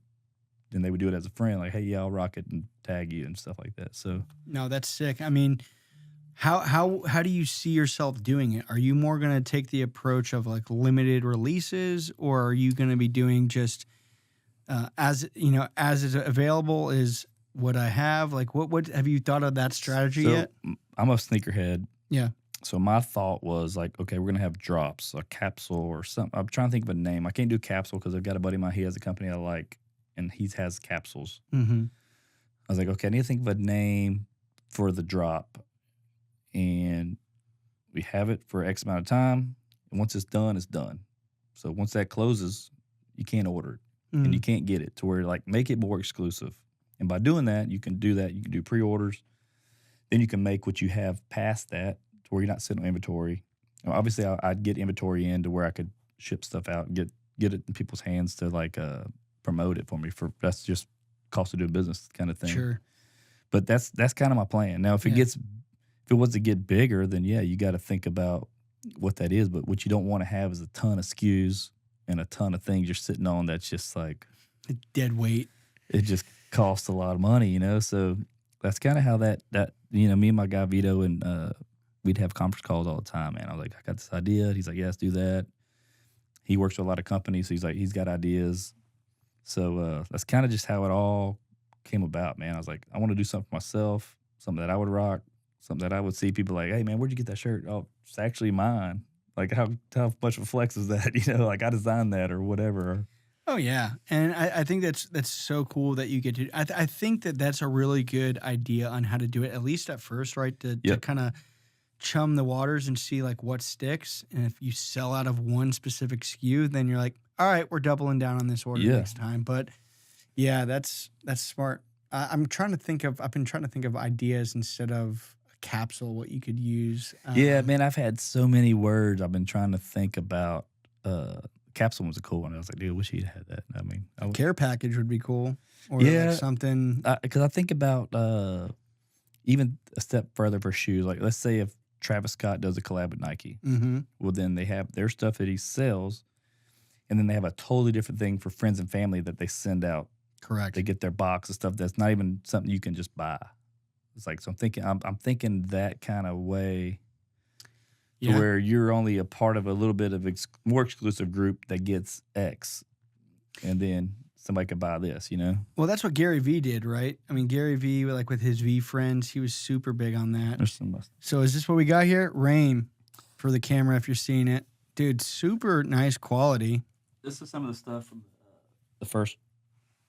and they would do it as a friend, like, hey, yeah, I'll rock it and tag you and stuff like that. So No, that's sick. I mean, how do you see yourself doing it? Are you more going to take the approach of like limited releases, or are you going to be doing just as it's available is what I have? Like, what have you thought of that strategy yet? I'm a sneakerhead. Yeah. So my thought was like, okay, we're going to have drops, a capsule or something. I'm trying to think of a name. I can't do capsule because I've got a buddy of mine. He has a company I like, and he has capsules. Mm-hmm. I was like, okay, I need to think of a name for the drop. And we have it for X amount of time. And once it's done, it's done. So once that closes, you can't order it. And you can't get it, to where, like, make it more exclusive. And by doing that, you can do that. You can do pre-orders. Then you can make what you have past that, to where you're not sitting on inventory. Obviously, I'd get inventory in to where I could ship stuff out and get it in people's hands to, like, promote it for me. That's just cost of doing business kind of thing. Sure. But that's kind of my plan. Now, if it was to get bigger, then yeah, you got to think about what that is. But what you don't want to have is a ton of SKUs and a ton of things you're sitting on that's just like A dead weight. it just costs a lot of money, you know. So that's kind of how that me and my guy Vito, and we'd have conference calls all the time. Man, I was like, I got this idea. He's like, yeah, let's do that. He works with a lot of companies, so he's like, he's got ideas. So that's kind of just how it all came about, man. I was like, I want to do something for myself, something that I would rock, something that I would see people like, hey, man, where'd you get that shirt? Oh, it's actually mine. Like, how much of a flex is that? You know, like, I designed that or whatever. Oh, yeah. And I think that's so cool that you get to. I think that's a really good idea on how to do it, at least at first, right? To kind of chum the waters and see, like, what sticks. And if you sell out of one specific SKU, then you're like, all right, we're doubling down on this order next time. But, yeah, that's smart. I've been trying to think of ideas instead of a capsule, what you could use. Yeah, man, I've had so many words I've been trying to think about. Capsule was a cool one. I was like, dude, I wish he'd had that. I mean, care package would be cool. Or like something. Because I think about even a step further for shoes. Like, let's say if Travis Scott does a collab with Nike. Mm-hmm. Well, then they have their stuff that he sells, and then they have a totally different thing for friends and family that they send out. Correct. They get their box of stuff that's not even something you can just buy. It's like, so I'm thinking that kind of way. Yeah. Where you're only a part of a little bit of more exclusive group that gets X, and then somebody could buy this, you know? Well, that's what Gary Vee did, right? I mean, Gary Vee, like with his V friends, he was super big on that. So is this what we got here? RAME for the camera if you're seeing it. Dude, super nice quality. This is some of the stuff from the first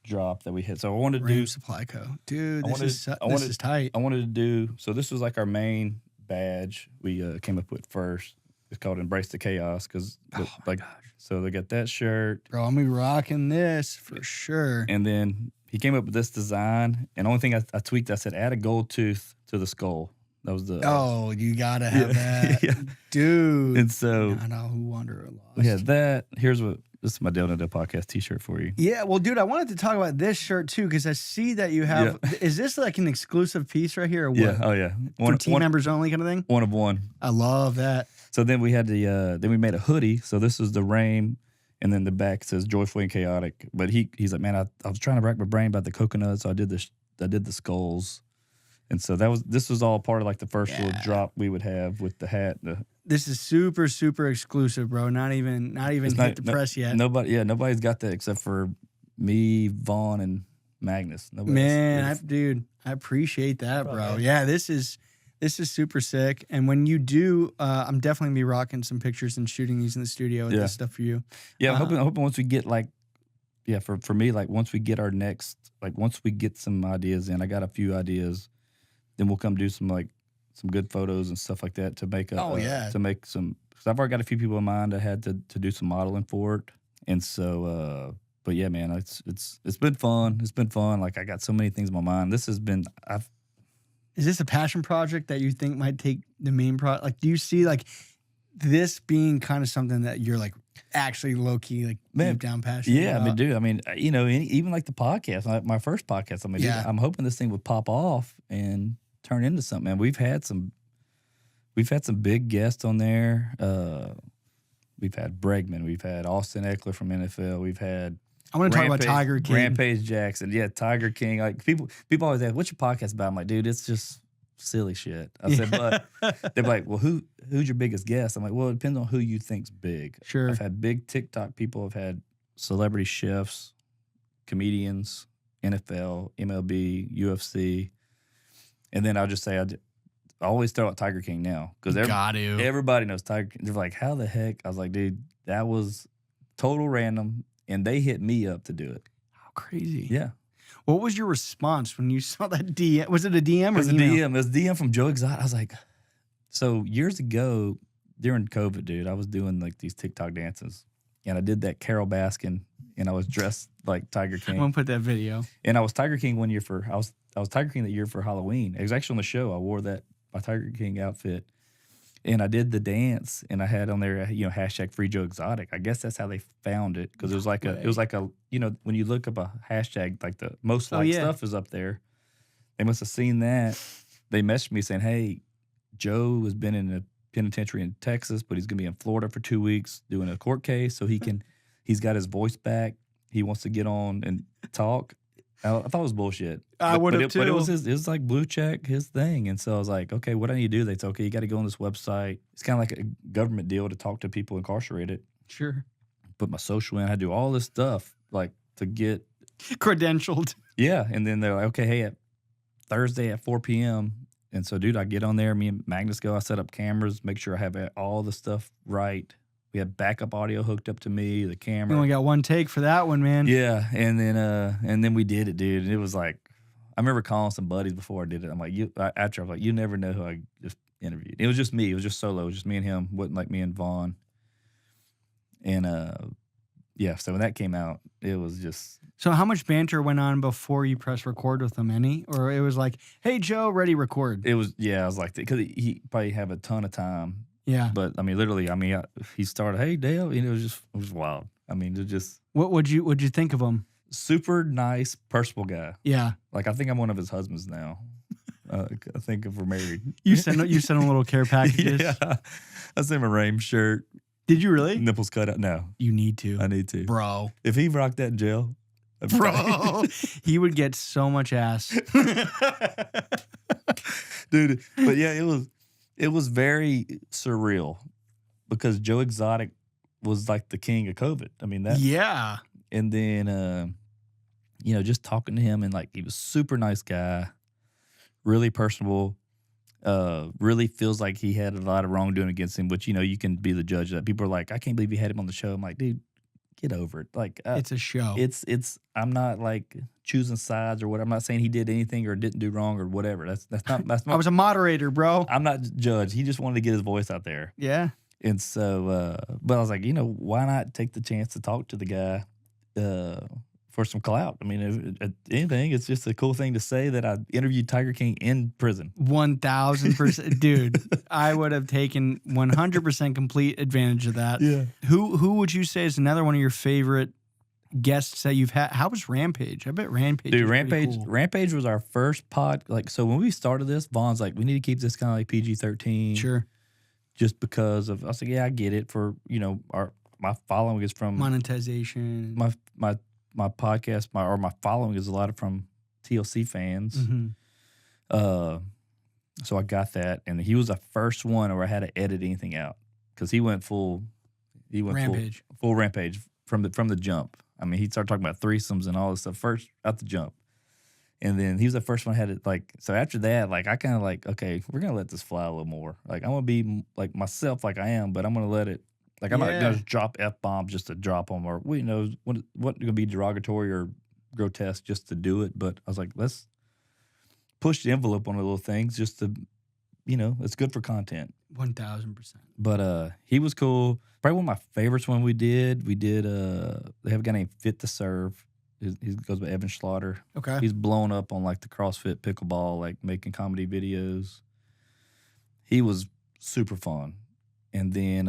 drop that we hit. So I wanted to RAME do Supply Co. Dude, this is tight. I wanted to do, so this was like our main badge we came up with first. It's called Embrace the Chaos, because so they got that shirt. Bro, I'm gonna be rocking this for sure. And then he came up with this design, and the only thing I tweaked, I said add a gold tooth to the skull. That was the you gotta have that. Dude. And so I know who wonder or lost. we had that. This is my DIWTJ Podcast t-shirt for you. Yeah, well, dude, I wanted to talk about this shirt too, because I see that you have. Is this like an exclusive piece right here, or what? Yeah, oh yeah, for team members only kind of thing. One of one. I love that. So then we had then we made a hoodie. So this is the RAME, and then the back says joyful and chaotic. But he's like, man, I was trying to rack my brain about the coconut, so I did the skulls, and so this was all part of like the first little drop we would have with the hat. This is super, super exclusive, bro. Not even hit the press yet. Nobody's got that except for me, Vaughn, and Magnus. Man, I appreciate that, bro. Yeah, this is This is super sick. And when you do, I'm definitely gonna be rocking some pictures and shooting these in the studio with this stuff for you. Yeah, I'm hoping once we get like, for me, like once we get once we get some ideas in, I got a few ideas, then we'll come do some good photos and stuff like that to make to make some, because I've already got a few people in mind I had to do some modeling for it. And so, but yeah, man, it's been fun. It's been fun. Like I got so many things in my mind. This has been, Is this a passion project that you think might take the main project? Like, do you see like this being kind of something that you're like actually low key, like deep down passionate about? I mean, dude, I mean, you know, even like the podcast, my first podcast, I mean, dude, I'm hoping this thing would pop off and turn into something. Man, we've had some big guests on there. We've had Bregman, we've had Austin Eckler from NFL, we've had. I want to talk about Tiger King. Rampage Jackson. Yeah, Tiger King. Like people always ask, what's your podcast about? I'm like, dude, it's just silly shit. I said, but they're like, well, who's your biggest guest? I'm like, well, it depends on who you think's big. Sure. I've had big TikTok people. I've had celebrity chefs, comedians, NFL, MLB, UFC. And then I'll just say, I always throw out Tiger King now. Because everybody knows Tiger King. They're like, how the heck? I was like, dude, that was total random. And they hit me up to do it. How crazy. Yeah. What was your response when you saw that DM? Was it a DM or it was a DM? It was a DM from Joe Exotic. I was like, so years ago during COVID, dude, I was doing like these TikTok dances. And I did that Carol Baskin, and I was dressed like Tiger King. I'm going to put that video. And I was Tiger King one year I was Tiger King that year for Halloween. It was actually on the show. I wore my Tiger King outfit. And I did the dance, and I had on there, you know, hashtag Free Joe Exotic. I guess that's how they found it, because it was like a, you know, when you look up a hashtag, like the most liked stuff is up there. They must have seen that. They messaged me saying, "Hey, Joe has been in a penitentiary in Texas, but he's gonna be in Florida for 2 weeks doing a court case, so he's got his voice back. He wants to get on and talk." I thought it was bullshit. I would have too. But it was like blue check, his thing. And so I was like, okay, what I need to do? They said, okay, you got to go on this website. It's kind of like a government deal to talk to people incarcerated. Sure. Put my social in. I do all this stuff like to get credentialed. Yeah. And then they're like, okay, hey, at Thursday at 4 p.m. And so, dude, I get on there. Me and Magnus go. I set up cameras, make sure I have all the stuff right. We had backup audio hooked up to me, the camera. You only got one take for that one, man. Yeah, and then we did it, dude. And it was like, I remember calling some buddies before I did it. I'm like, after I was like, you never know who I just interviewed. It was just me. It was just solo. It was just me and him. It wasn't like me and Vaughn. And yeah. So when that came out, it was just. So how much banter went on before you press record with him? Any, or it was like, hey Joe, ready record? It was I was like, because he probably have a ton of time. Yeah. But I mean, literally, he started, hey, Dale, and it was wild. I mean, it just. What would you think of him? Super nice, personable guy. Yeah. Like, I think I'm one of his husbands now. I think if we're married. You send him little care packages? Yeah. I sent him a RAME shirt. Did you really? Nipples cut out. No. You need to. I need to. Bro. If he rocked that in jail. Bro. He would get so much ass. Dude, but yeah, it was very surreal because Joe Exotic was like the king of COVID. I mean, that. Yeah. And then, just talking to him, and like, he was super nice guy, really personable, really feels like he had a lot of wrongdoing against him, which, you can be the judge of that. People are like, I can't believe you had him on the show. I'm like, dude, get over it. Like, it's a show. I'm not like choosing sides or what. I'm not saying he did anything or didn't do wrong or whatever. That's not. I was a moderator, bro. I'm not judge. He just wanted to get his voice out there. Yeah. And so, but I was like, why not take the chance to talk to the guy for some clout? I mean, if anything, it's just a cool thing to say that I interviewed Tiger King in prison. 1,000%. Dude, I would have taken 100% complete advantage of that. Yeah. Who would you say is another one of your favorite guests that you've had? How was Rampage? I bet Rampage. Dude, Cool. Rampage was our first pod. Like, so when we started this, Vaughn's like, we need to keep this kind of like PG-13. Sure. Just because of, I was like, yeah, I get it. For my following is from monetization. My podcast, my following is a lot of from TLC fans. Mm-hmm. So I got that, and he was the first one where I had to edit anything out because he went full rampage, full rampage from the jump. I mean, he started talking about threesomes and all this stuff first out the jump, And then he was the first one who had it. Like, so after that, like, I kind of like, okay, we're going to let this fly a little more. Like, I'm going to be like myself, like I am, but I'm going to let it, like, I'm not going to drop F-bombs just to drop them, or, you know, what going to be derogatory or grotesque just to do it. But I was like, let's push the envelope on the little things just to, you know, it's good for content. 1000%. But he was cool. Probably one of my favorites when we did, they have a guy named Fit to Serve. He goes by Evan Schlaughter. Okay. He's blown up on like the CrossFit pickleball, like making comedy videos. He was super fun. And then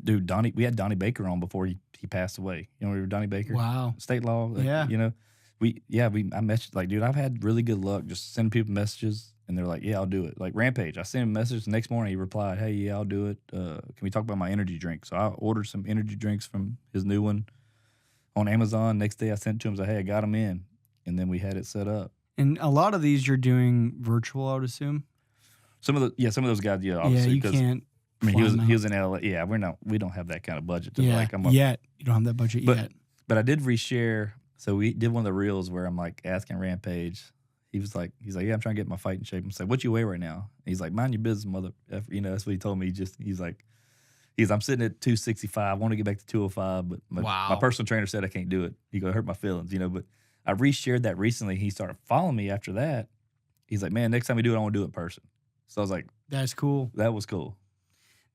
dude, we had Donnie Baker on before he passed away. You know, Donnie Baker? Wow. State law. Yeah. You know, I messaged, like, dude, I've had really good luck just sending people messages. And they're like, yeah, I'll do it. Like Rampage, I sent him a message. The next morning, he replied, hey, yeah, I'll do it. Can we talk about my energy drink? So I ordered some energy drinks from his new one on Amazon. Next day, I sent it to him. Said, hey, I got them in. And then we had it set up. And a lot of these you're doing virtual, I would assume? Some of those guys, yeah, obviously. Yeah, you can't. I mean, he was in LA. Yeah, we don't have that kind of budget. You don't have that budget yet. But I did reshare. So we did one of the reels where I'm like asking Rampage. He's like, yeah, I'm trying to get my fight in shape. I'm like, what you weigh right now? And he's like, mind your business, mother. You know, that's what he told me. He's like, I'm sitting at 265. I want to get back to 205, but my personal trainer said I can't do it. He hurt my feelings, you know. But I reshared that recently. He started following me after that. He's like, man, next time we do it, I want to do it in person. So I was like, that's cool. That was cool.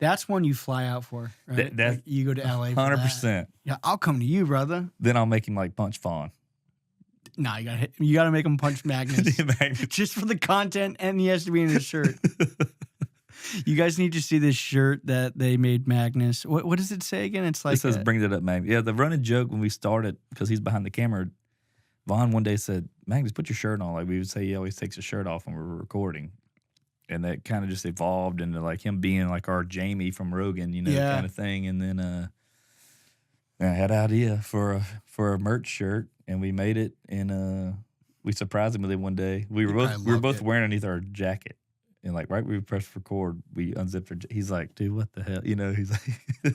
That's one you fly out for, right? Like you go to LA. 100%. Yeah, I'll come to you, brother. Then I'll make him like punch Fawn. Nah, you gotta make him punch Magnus just for the content, and he has to be in his shirt. You guys need to see this shirt that they made Magnus. What does it say again? It's like it says "Bring it up, Magnus." Yeah, the running joke when we started, because he's behind the camera. Vaughn one day said, "Magnus, put your shirt on." Like we would say, he always takes his shirt off when we're recording, and that kind of just evolved into like him being like our Jamie from Rogan, you know, kind of thing. And then I had an idea for a merch shirt. And we made it, and we surprised him with it one day. We were both wearing underneath our jacket, and like right when we pressed record, we unzipped our. He's like, "Dude, what the hell?" You know, he's like,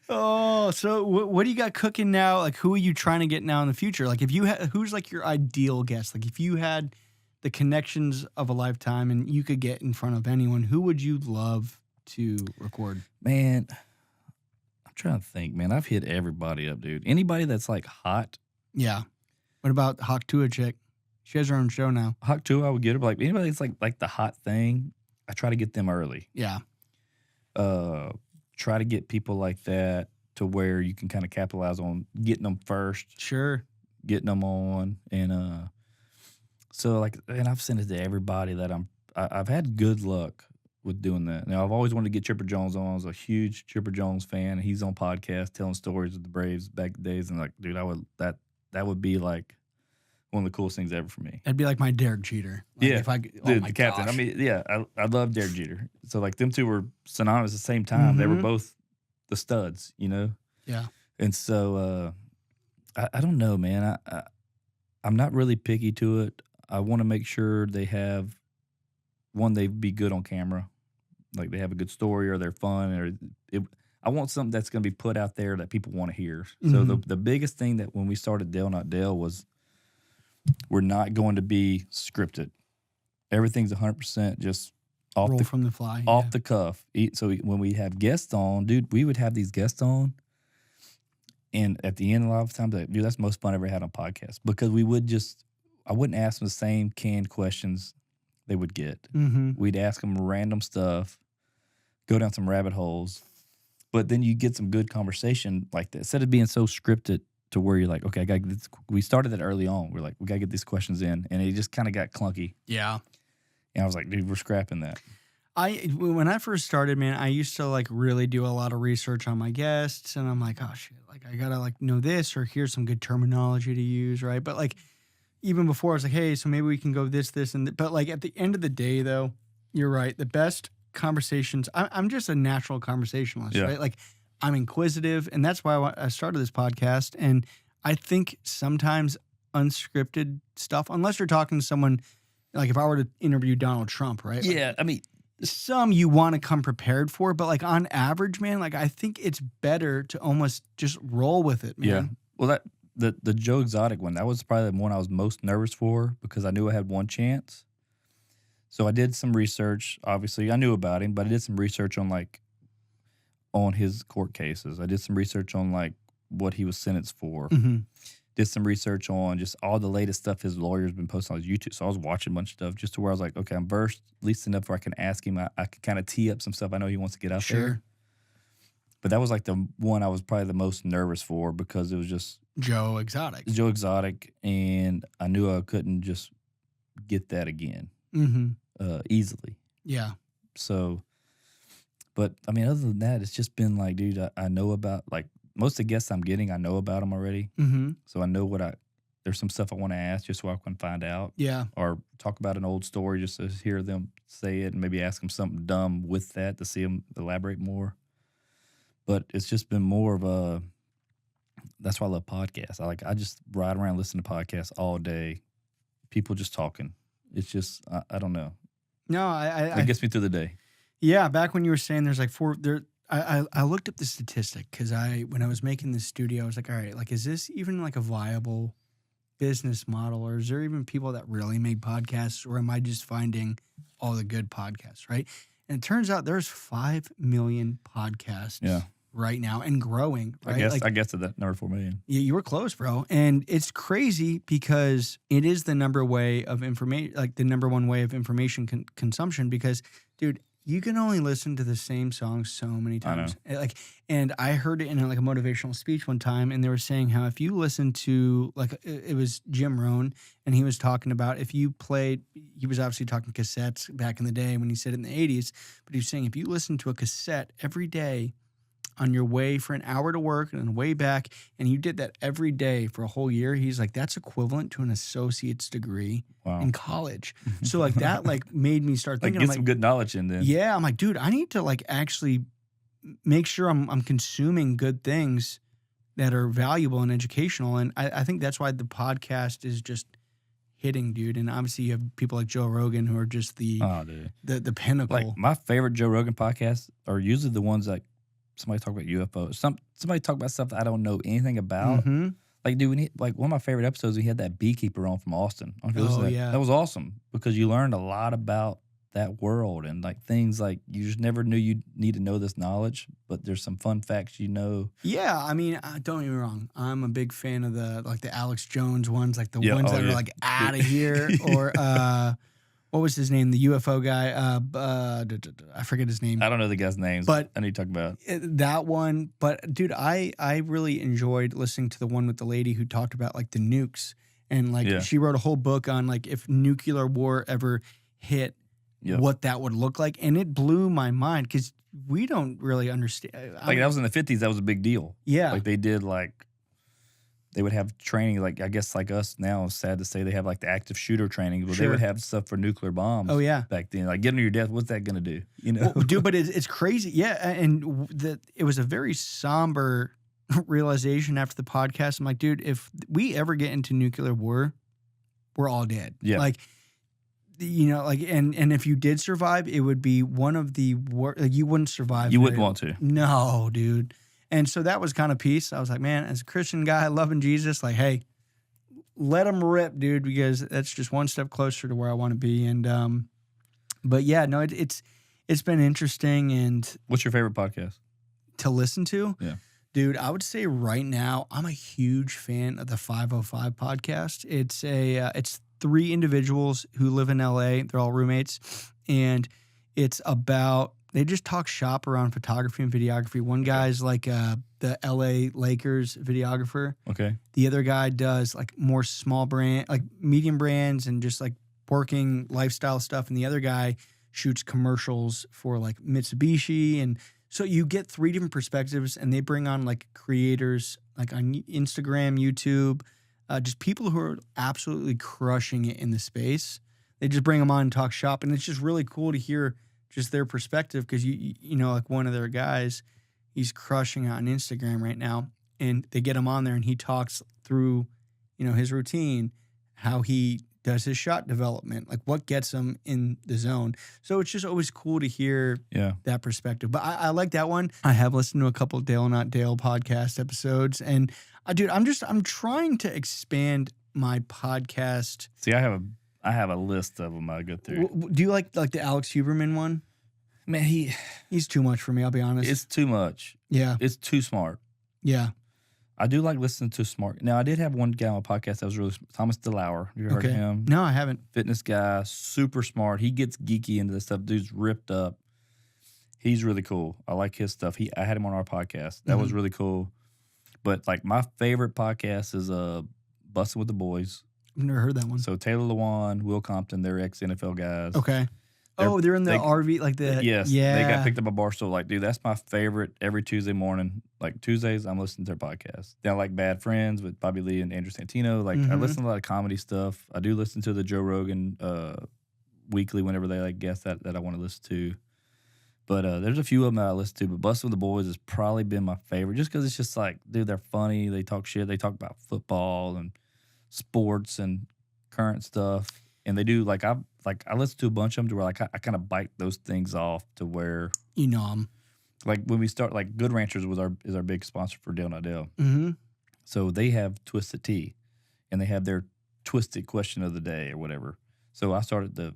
"Oh, so what do you got cooking now? Like, who are you trying to get now in the future? Like, if you who's like your ideal guest? Like, if you had the connections of a lifetime and you could get in front of anyone, who would you love to record?" Man, I'm trying to think. Man, I've hit everybody up, dude. Anybody that's like hot. Yeah. What about Hawk Tua chick? She has her own show now. Hawk Tua, I would get her. But like anybody that's like the hot thing, I try to get them early. Yeah. Try to get people like that to where you can kind of capitalize on getting them first. Sure. Getting them on. And so like, and I've sent it to everybody that I've had good luck with doing that. Now, I've always wanted to get Chipper Jones on. I was a huge Chipper Jones fan. He's on podcast telling stories of the Braves back in the days. And like, dude, that would be like one of the coolest things ever for me. That'd be like my Derek Jeter. Like yeah, if I, the captain. Gosh. I mean, yeah, I love Derek Jeter. So like them two were synonymous at the same time. Mm-hmm. They were both the studs, you know. Yeah. And so I don't know, man. I'm not really picky to it. I want to make sure they be good on camera, like they have a good story or they're fun, or I want something that's going to be put out there that people want to hear. So the biggest thing that when we started Dale Not Dale was we're not going to be scripted. Everything's 100% just off from the fly, off the cuff. So when we have guests on, dude, we would have these guests on, and at the end, a lot of times, dude, that's the most fun I ever had on podcasts, because I wouldn't ask them the same canned questions they would get. Mm-hmm. We'd ask them random stuff, go down some rabbit holes. But then you get some good conversation like that. Instead of being so scripted to where you're like, okay, I got this. We started that early on. We're like, we got to get these questions in. And it just kind of got clunky. Yeah. And I was like, dude, we're scrapping that. When I first started, man, I used to like really do a lot of research on my guests. And I'm like, oh, shit, like I got to like know this, or here's some good terminology to use, right? But like even before, I was like, hey, so maybe we can go this, and but like at the end of the day, though, you're right. The best conversations, I'm just a natural conversationalist, right? Like I'm inquisitive, and that's why I started this podcast. And I think sometimes unscripted stuff, unless you're talking to someone, like if I were to interview Donald Trump, right? Yeah, like, I mean, some you want to come prepared for, but like on average, man, like I think it's better to almost just roll with it, man. Yeah. Well, the Joe Exotic one, that was probably the one I was most nervous for because I knew I had one chance. So I did some research. Obviously, I knew about him, but I did some research on on his court cases. I did some research on what he was sentenced for. Mm-hmm. Did some research on just all the latest stuff his lawyer's been posting on his YouTube. So I was watching a bunch of stuff just to where I was like, okay, I'm versed at least enough where I can ask him. I can kind of tee up some stuff I know he wants to get out there. But that was the one I was probably the most nervous for because it was just Joe Exotic. Joe Exotic, and I knew I couldn't just get that again easily. Yeah. So, but I mean, other than that, it's just been dude, I know about most of the guests I'm getting, I know about them already. Mm-hmm. So I know there's some stuff I want to ask just so I can find out. Yeah. Or talk about an old story just to hear them say it and maybe ask them something dumb with that to see them elaborate more. But it's just been more of that's why I love podcasts. I just ride around, listen to podcasts all day. People just talking. It's just, I don't know. No, It gets me through the day. Yeah, back when you were saying there's I looked up the statistic because when I was making this studio, I was like, all right, is this even a viable business model, or is there even people that really make podcasts, or am I just finding all the good podcasts, right? And it turns out there's 5 million podcasts right now and growing, right? I guess to that number 4 million. Yeah, you were close, bro. And it's crazy because it is the number way of information, the number one way of information consumption. Because, dude, you can only listen to the same song so many times. And I heard it in a motivational speech one time, and they were saying how if you listen to it was Jim Rohn, and he was talking about if you played, he was obviously talking cassettes back in the day when he said it in the 80s, but he was saying if you listen to a cassette every day on your way for an hour to work and on the way back, and you did that every day for a whole year, he's like, that's equivalent to an associate's degree in college. So that made me start thinking, get some good knowledge in there. Yeah, I'm like, dude, I need to actually make sure I'm consuming good things that are valuable and educational. And I think that's why the podcast is just hitting, dude. And obviously you have people like Joe Rogan who are just the pinnacle. My favorite Joe Rogan podcasts are usually the ones somebody talk about UFOs. Somebody talk about stuff that I don't know anything about. Mm-hmm. Dude, one of my favorite episodes, we had that beekeeper on from Austin. Yeah. That was awesome because you learned a lot about that world and things you just never knew you need to know this knowledge, but there's some fun facts you. Yeah, I mean, don't get me wrong. I'm a big fan of the Alex Jones ones, ones that are out of here, or what was his name? The UFO guy. I forget his name. I don't know the guy's names, but I need to talk about that one. But dude, I really enjoyed listening to the one with the lady who talked about the nukes, and she wrote a whole book on if nuclear war ever hit, what that would look like, and it blew my mind because we don't really understand. That was in the 50s. That was a big deal. Yeah, they did they would have training, us now, it's sad to say, they have the active shooter training, but they would have stuff for nuclear bombs. Oh, yeah. Back then. Getting to your death, what's that going to do? Well, dude, but it's crazy. Yeah, and it was a very somber realization after the podcast. I'm like, dude, if we ever get into nuclear war, we're all dead. Yeah. And if you did survive, it would be one of the worst. You wouldn't survive. You wouldn't want to. No, dude. And so that was kind of peace. I was like, man, as a Christian guy loving Jesus, hey, let them rip, dude, because that's just one step closer to where I want to be. And but yeah, no, it's been interesting. And what's your favorite podcast to listen to? Yeah, dude, I would say right now I'm a huge fan of the 505 podcast. It's 3 individuals who live in LA. They're all roommates, and it's about. They just talk shop around photography and videography. One guy's the LA Lakers videographer. Okay. The other guy does more small brand, medium brands and just working lifestyle stuff. And the other guy shoots commercials for Mitsubishi. And so you get 3 different perspectives, and they bring on creators on Instagram, YouTube, just people who are absolutely crushing it in the space. They just bring them on and talk shop. And it's just really cool to hear just their perspective, because one of their guys, he's crushing it on Instagram right now, and they get him on there and he talks through his routine, how he does his shot development, like what gets him in the zone. So it's just always cool to hear that perspective. But I like that one. I have listened to a couple of Dale Not Dale podcast episodes, and dude, I'm trying to expand my podcast. See, I have a list of them I go through. Do you like the Alex Huberman one? Man, he's too much for me, I'll be honest. It's too much. Yeah. It's too smart. Yeah. I do like listening to smart. Now, I did have one guy on a podcast that was really Thomas DeLauer. You ever heard of him? No, I haven't. Fitness guy, super smart. He gets geeky into this stuff. Dude's ripped up. He's really cool. I like his stuff. I had him on our podcast. That was really cool. But like my favorite podcast is Bustin' with the Boys. I've never heard that one. So Taylor Lewan, Will Compton, they're ex-NFL guys. Okay. They're in the RV, like the... Yes. Yeah. They got picked up by Barstool. Like, dude, that's my favorite every Tuesday morning. Like, Tuesdays, I'm listening to their podcast. Then I like Bad Friends with Bobby Lee and Andrew Santino. Like, I listen to a lot of comedy stuff. I do listen to the Joe Rogan weekly whenever they, like, guest that I want to listen to. But there's a few of them that I listen to. But Bustin' with the Boys has probably been my favorite just because it's just like, dude, they're funny. They talk shit. They talk about football and sports and current stuff. And they do, I listen to a bunch of them to where like I kind of bite those things off to where you know them. Like when we start, like Good Ranchers is our big sponsor for Dale Not Dale. Mm-hmm. So they have Twisted Tea, and they have their twisted question of the day or whatever. So I started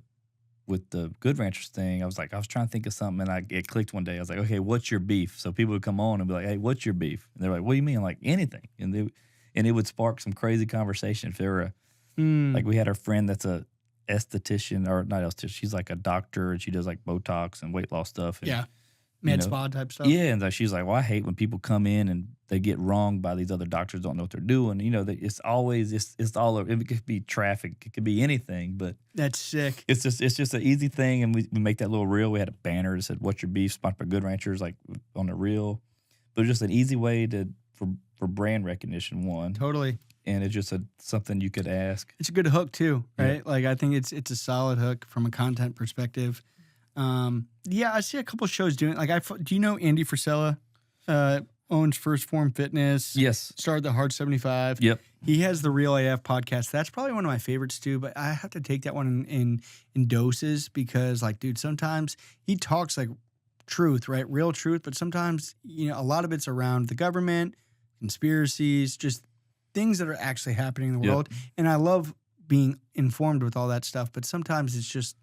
with the Good Ranchers thing. I was trying to think of something, and it clicked one day. I was like, okay, what's your beef? So people would come on and be like, hey, what's your beef? And they're like, what do you mean? I'm like, anything. And it would spark some crazy conversation. If they were like, we had our friend that's a esthetician, or not esthetician, she's like a doctor, and she does like Botox and weight loss stuff. And, med spa type stuff. Yeah, and she's like, well, I hate when people come in and they get wronged by these other doctors, don't know what they're doing. You know, it's always it's all over. It could be traffic, it could be anything, but that's sick. It's just an easy thing, and we make that little reel. We had a banner that said, "What's your beef?" Sponsored by Good Ranchers, like on the reel. But just an easy way for brand recognition. One totally. And it's just something you could ask. It's a good hook too, right? Yeah. Like I think it's a solid hook from a content perspective. I see a couple shows doing like do you know Andy Frisella? Owns First Form Fitness. Yes. Started the Hard 75. Yep. He has the Real AF podcast. That's probably one of my favorites too, but I have to take that one in doses because like, dude, sometimes he talks like truth, right? Real truth, but sometimes, a lot of it's around the government, conspiracies, just things that are actually happening in the world. And I love being informed with all that stuff, but sometimes it's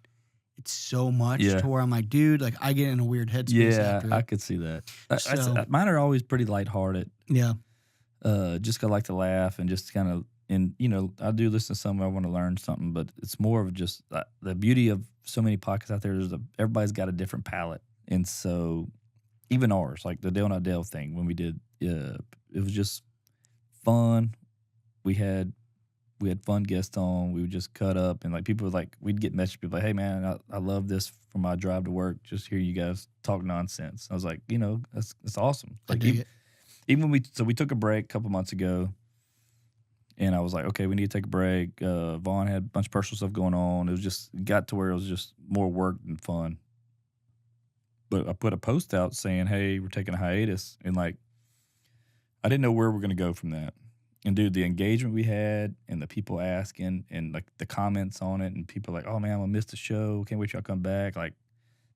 so much to where I'm like, dude, like I get in a weird headspace after it. I could see that. Mine are always pretty lighthearted. Yeah. Just 'cause I like to laugh and just kind of, and I do listen to some where I want to learn something, but it's more of just the beauty of so many podcasts out there. Everybody's got a different palette. And so even ours, like the Dale Not Dale thing, when we did, it was just fun. We had fun guests on. We would just cut up, and like people were like, we'd get messages people like, hey man, I love this for my drive to work. Just hear you guys talk nonsense. I was like, that's awesome. Like even when we took a break a couple months ago, and I was like, okay, we need to take a break. Vaughn had a bunch of personal stuff going on. It got to where it was just more work than fun. But I put a post out saying, hey, we're taking a hiatus, and like I didn't know where we're gonna go from that. And dude, the engagement we had and the people asking and like the comments on it and people like, oh man, I'm gonna miss the show. Can't wait till y'all come back. Like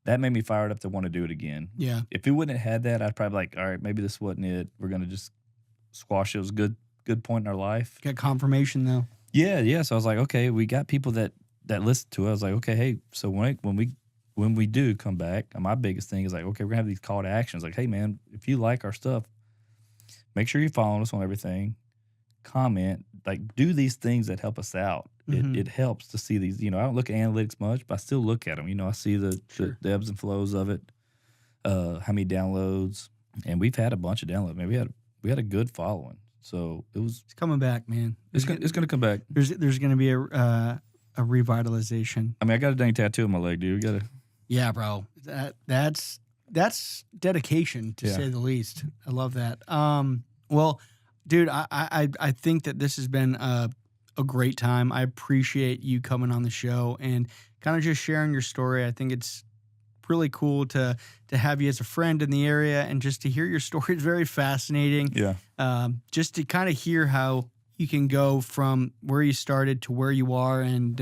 that made me fired up to want to do it again. Yeah. If we wouldn't have had that, I'd probably like, all right, maybe this wasn't it. We're gonna just squash it. It was a good point in our life. Got confirmation though. Yeah. So I was like, okay, we got people that listen to it. I was like, okay, hey, so when we do come back, my biggest thing is like, okay, we're gonna have these call to actions. Like, hey man, if you like our stuff, make sure you're following us on everything. Comment, like do these things that help us out. It helps to see these. I don't look at analytics much, but I still look at them. I see the ebbs and flows of it, how many downloads, and we've had a bunch of downloads. Man, we had a good following, so it's coming back, man. It's gonna come back. There's gonna be a revitalization. I mean, I got a dang tattoo on my leg, dude. Yeah, bro. That's dedication to say the least. I love that. Well. Dude, I think that this has been a great time. I appreciate you coming on the show and kind of just sharing your story. I think it's really cool to have you as a friend in the area and just to hear your story is very fascinating. Yeah. Just to kind of hear how you can go from where you started to where you are. And,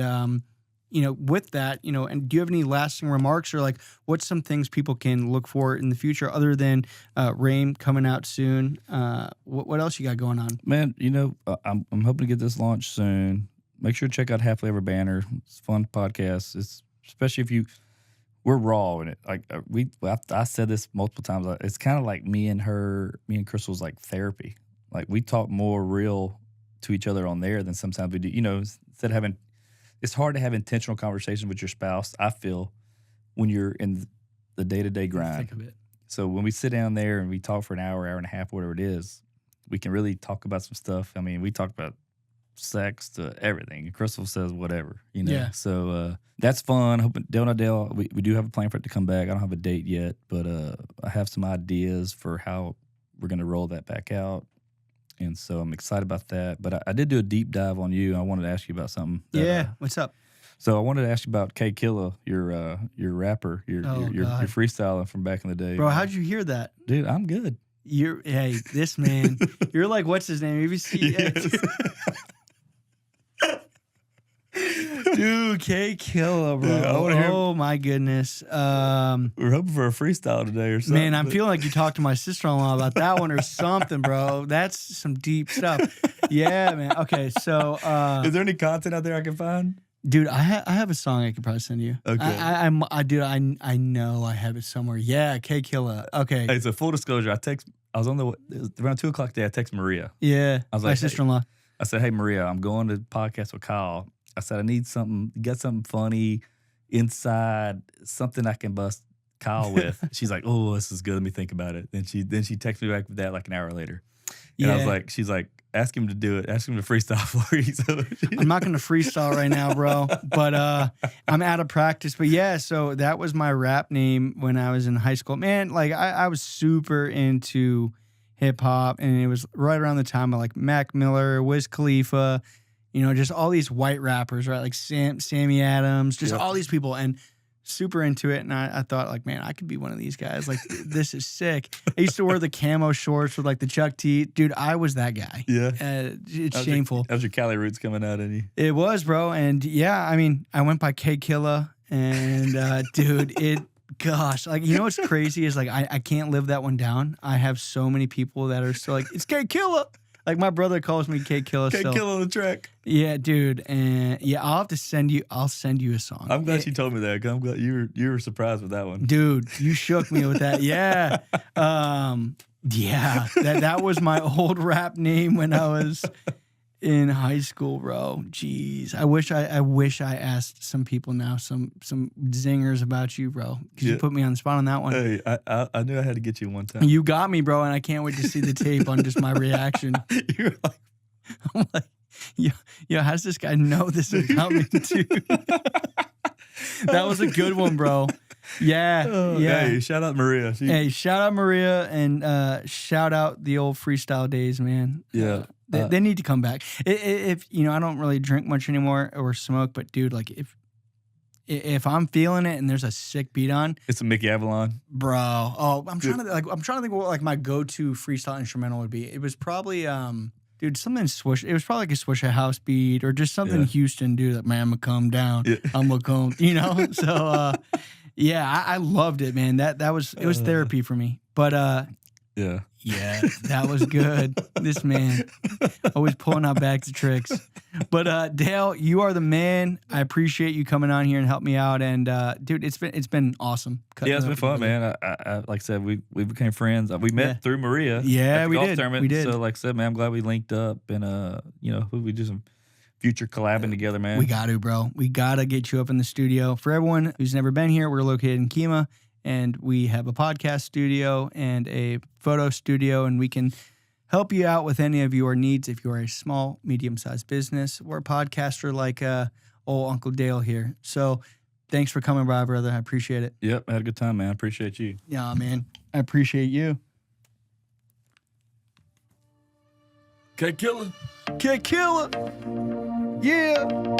with that, and do you have any lasting remarks, or like what's some things people can look for in the future other than RAME coming out soon? What else you got going on? Man, I'm hoping to get this launched soon. Make sure to check out Happily Ever Banter. It's a fun podcast. It's especially if we're raw in it. Like I said this multiple times. It's kind of like me and Crystal's like therapy. Like we talk more real to each other on there than sometimes we do. Instead of having, it's hard to have intentional conversation with your spouse, I feel, when you're in the day-to-day grind. Think of it. So when we sit down there and we talk for an hour and a half, whatever it is, we can really talk about some stuff. I mean, we talk about sex to everything. Crystal says whatever, Yeah. So that's fun. Hoping Dale Not Dale, we do have a plan for it to come back. I don't have a date yet, but I have some ideas for how we're going to roll that back out. And so I'm excited about that. But I did do a deep dive on you. I wanted to ask you about something. What's up? So I wanted to ask you about K Killa, your rapper, your freestyling from back in the day. Bro, how'd you hear that? Dude, I'm good. This man, you're like, what's his name? Have you seen Dude, K Killa, bro. Dude, I wanna hear- Oh my goodness. We're hoping for a freestyle today or something. Man, I'm feeling like you talked to my sister-in-law about that one or something, bro. That's some deep stuff. Yeah, man. Okay, so is there any content out there I can find? dude, I have a song I could probably send you. Okay. I know I have it somewhere. Yeah, K Killa. Okay. Hey, so full disclosure, I was on it was around 2:00 today. I text Maria. Yeah. I was my like, sister-in-law. I said, "Hey Maria, I'm going to podcast with Kyle." I said, "I need something. You got something funny inside, something I can bust Kyle with." She's like, "Oh, this is good. Let me think about it." Then she texted me back with that like an hour later. And I was like, she's like, "Ask him to do it. Ask him to freestyle for you." So I'm not going to freestyle right now, bro, but I'm out of practice. But yeah, so that was my rap name when I was in high school. Man, like I was super into hip hop, and it was right around the time of like Mac Miller, Wiz Khalifa, just all these white rappers, right? Like Sammy Adams, just all these people, and super into it. And I thought, like, man, I could be one of these guys. Like, this is sick. I used to wear the camo shorts with like the Chuck T. Dude, I was that guy. Yeah. It's shameful. How's your Cali roots coming out in you? It was, bro. And yeah, I mean, I went by K Killa, and dude, gosh, like, what's crazy is like, I can't live that one down. I have so many people that are still like, it's K Killa. Like, my brother calls me K Killa still. K Killa on the track. Yeah, dude. And yeah, I'll send you a song. I'm glad she told me that. 'Cause I'm glad you were surprised with that one. Dude, you shook me with that. Yeah. Yeah. That was my old rap name when I was in high school, bro. Jeez. I wish I asked some people now, some zingers about you, bro. Because you put me on the spot on that one. Hey, I knew I had to get you one time. You got me, bro, and I can't wait to see the tape on just my reaction. You're like, I'm like, yo, how does this guy know this about me, too? That was a good one, bro. Yeah. Yeah. Hey, shout out Maria. Hey, shout out Maria, and shout out the old freestyle days, man. Yeah. They need to come back. If I don't really drink much anymore or smoke, but dude, like if I'm feeling it and there's a sick beat on, It's a Mickey Avalon. bro. Oh, I'm trying to think what like my go-to freestyle instrumental would be. It was probably dude, something Swish. It was probably like a Swisha house beat or just something Houston, dude. Like, man, I'm gonna come down. Yeah. I'm gonna come. So yeah, I loved it, man. It was therapy for me. But yeah, that was good. This man always pulling out bags of tricks. But Dale, you are the man. I appreciate you coming on here and help me out. And dude, it's been awesome. Yeah, it's been fun, man. I like I said, we became friends. We met through Maria. Yeah, at the we golf did. Tournament. We did. So like I said, man, I'm glad we linked up and we do some future collabing together, man. We got to, bro. We got to get you up in the studio. For everyone who's never been here, we're located in Kemah, and we have a podcast studio and a photo studio, and we can help you out with any of your needs if you are a small, medium-sized business or a podcaster like old Uncle Dale here. So thanks for coming by, brother. I appreciate it. Yep, I had a good time, man. I appreciate you. Yeah, man. I appreciate you. K Killa. K Killa. Yeah.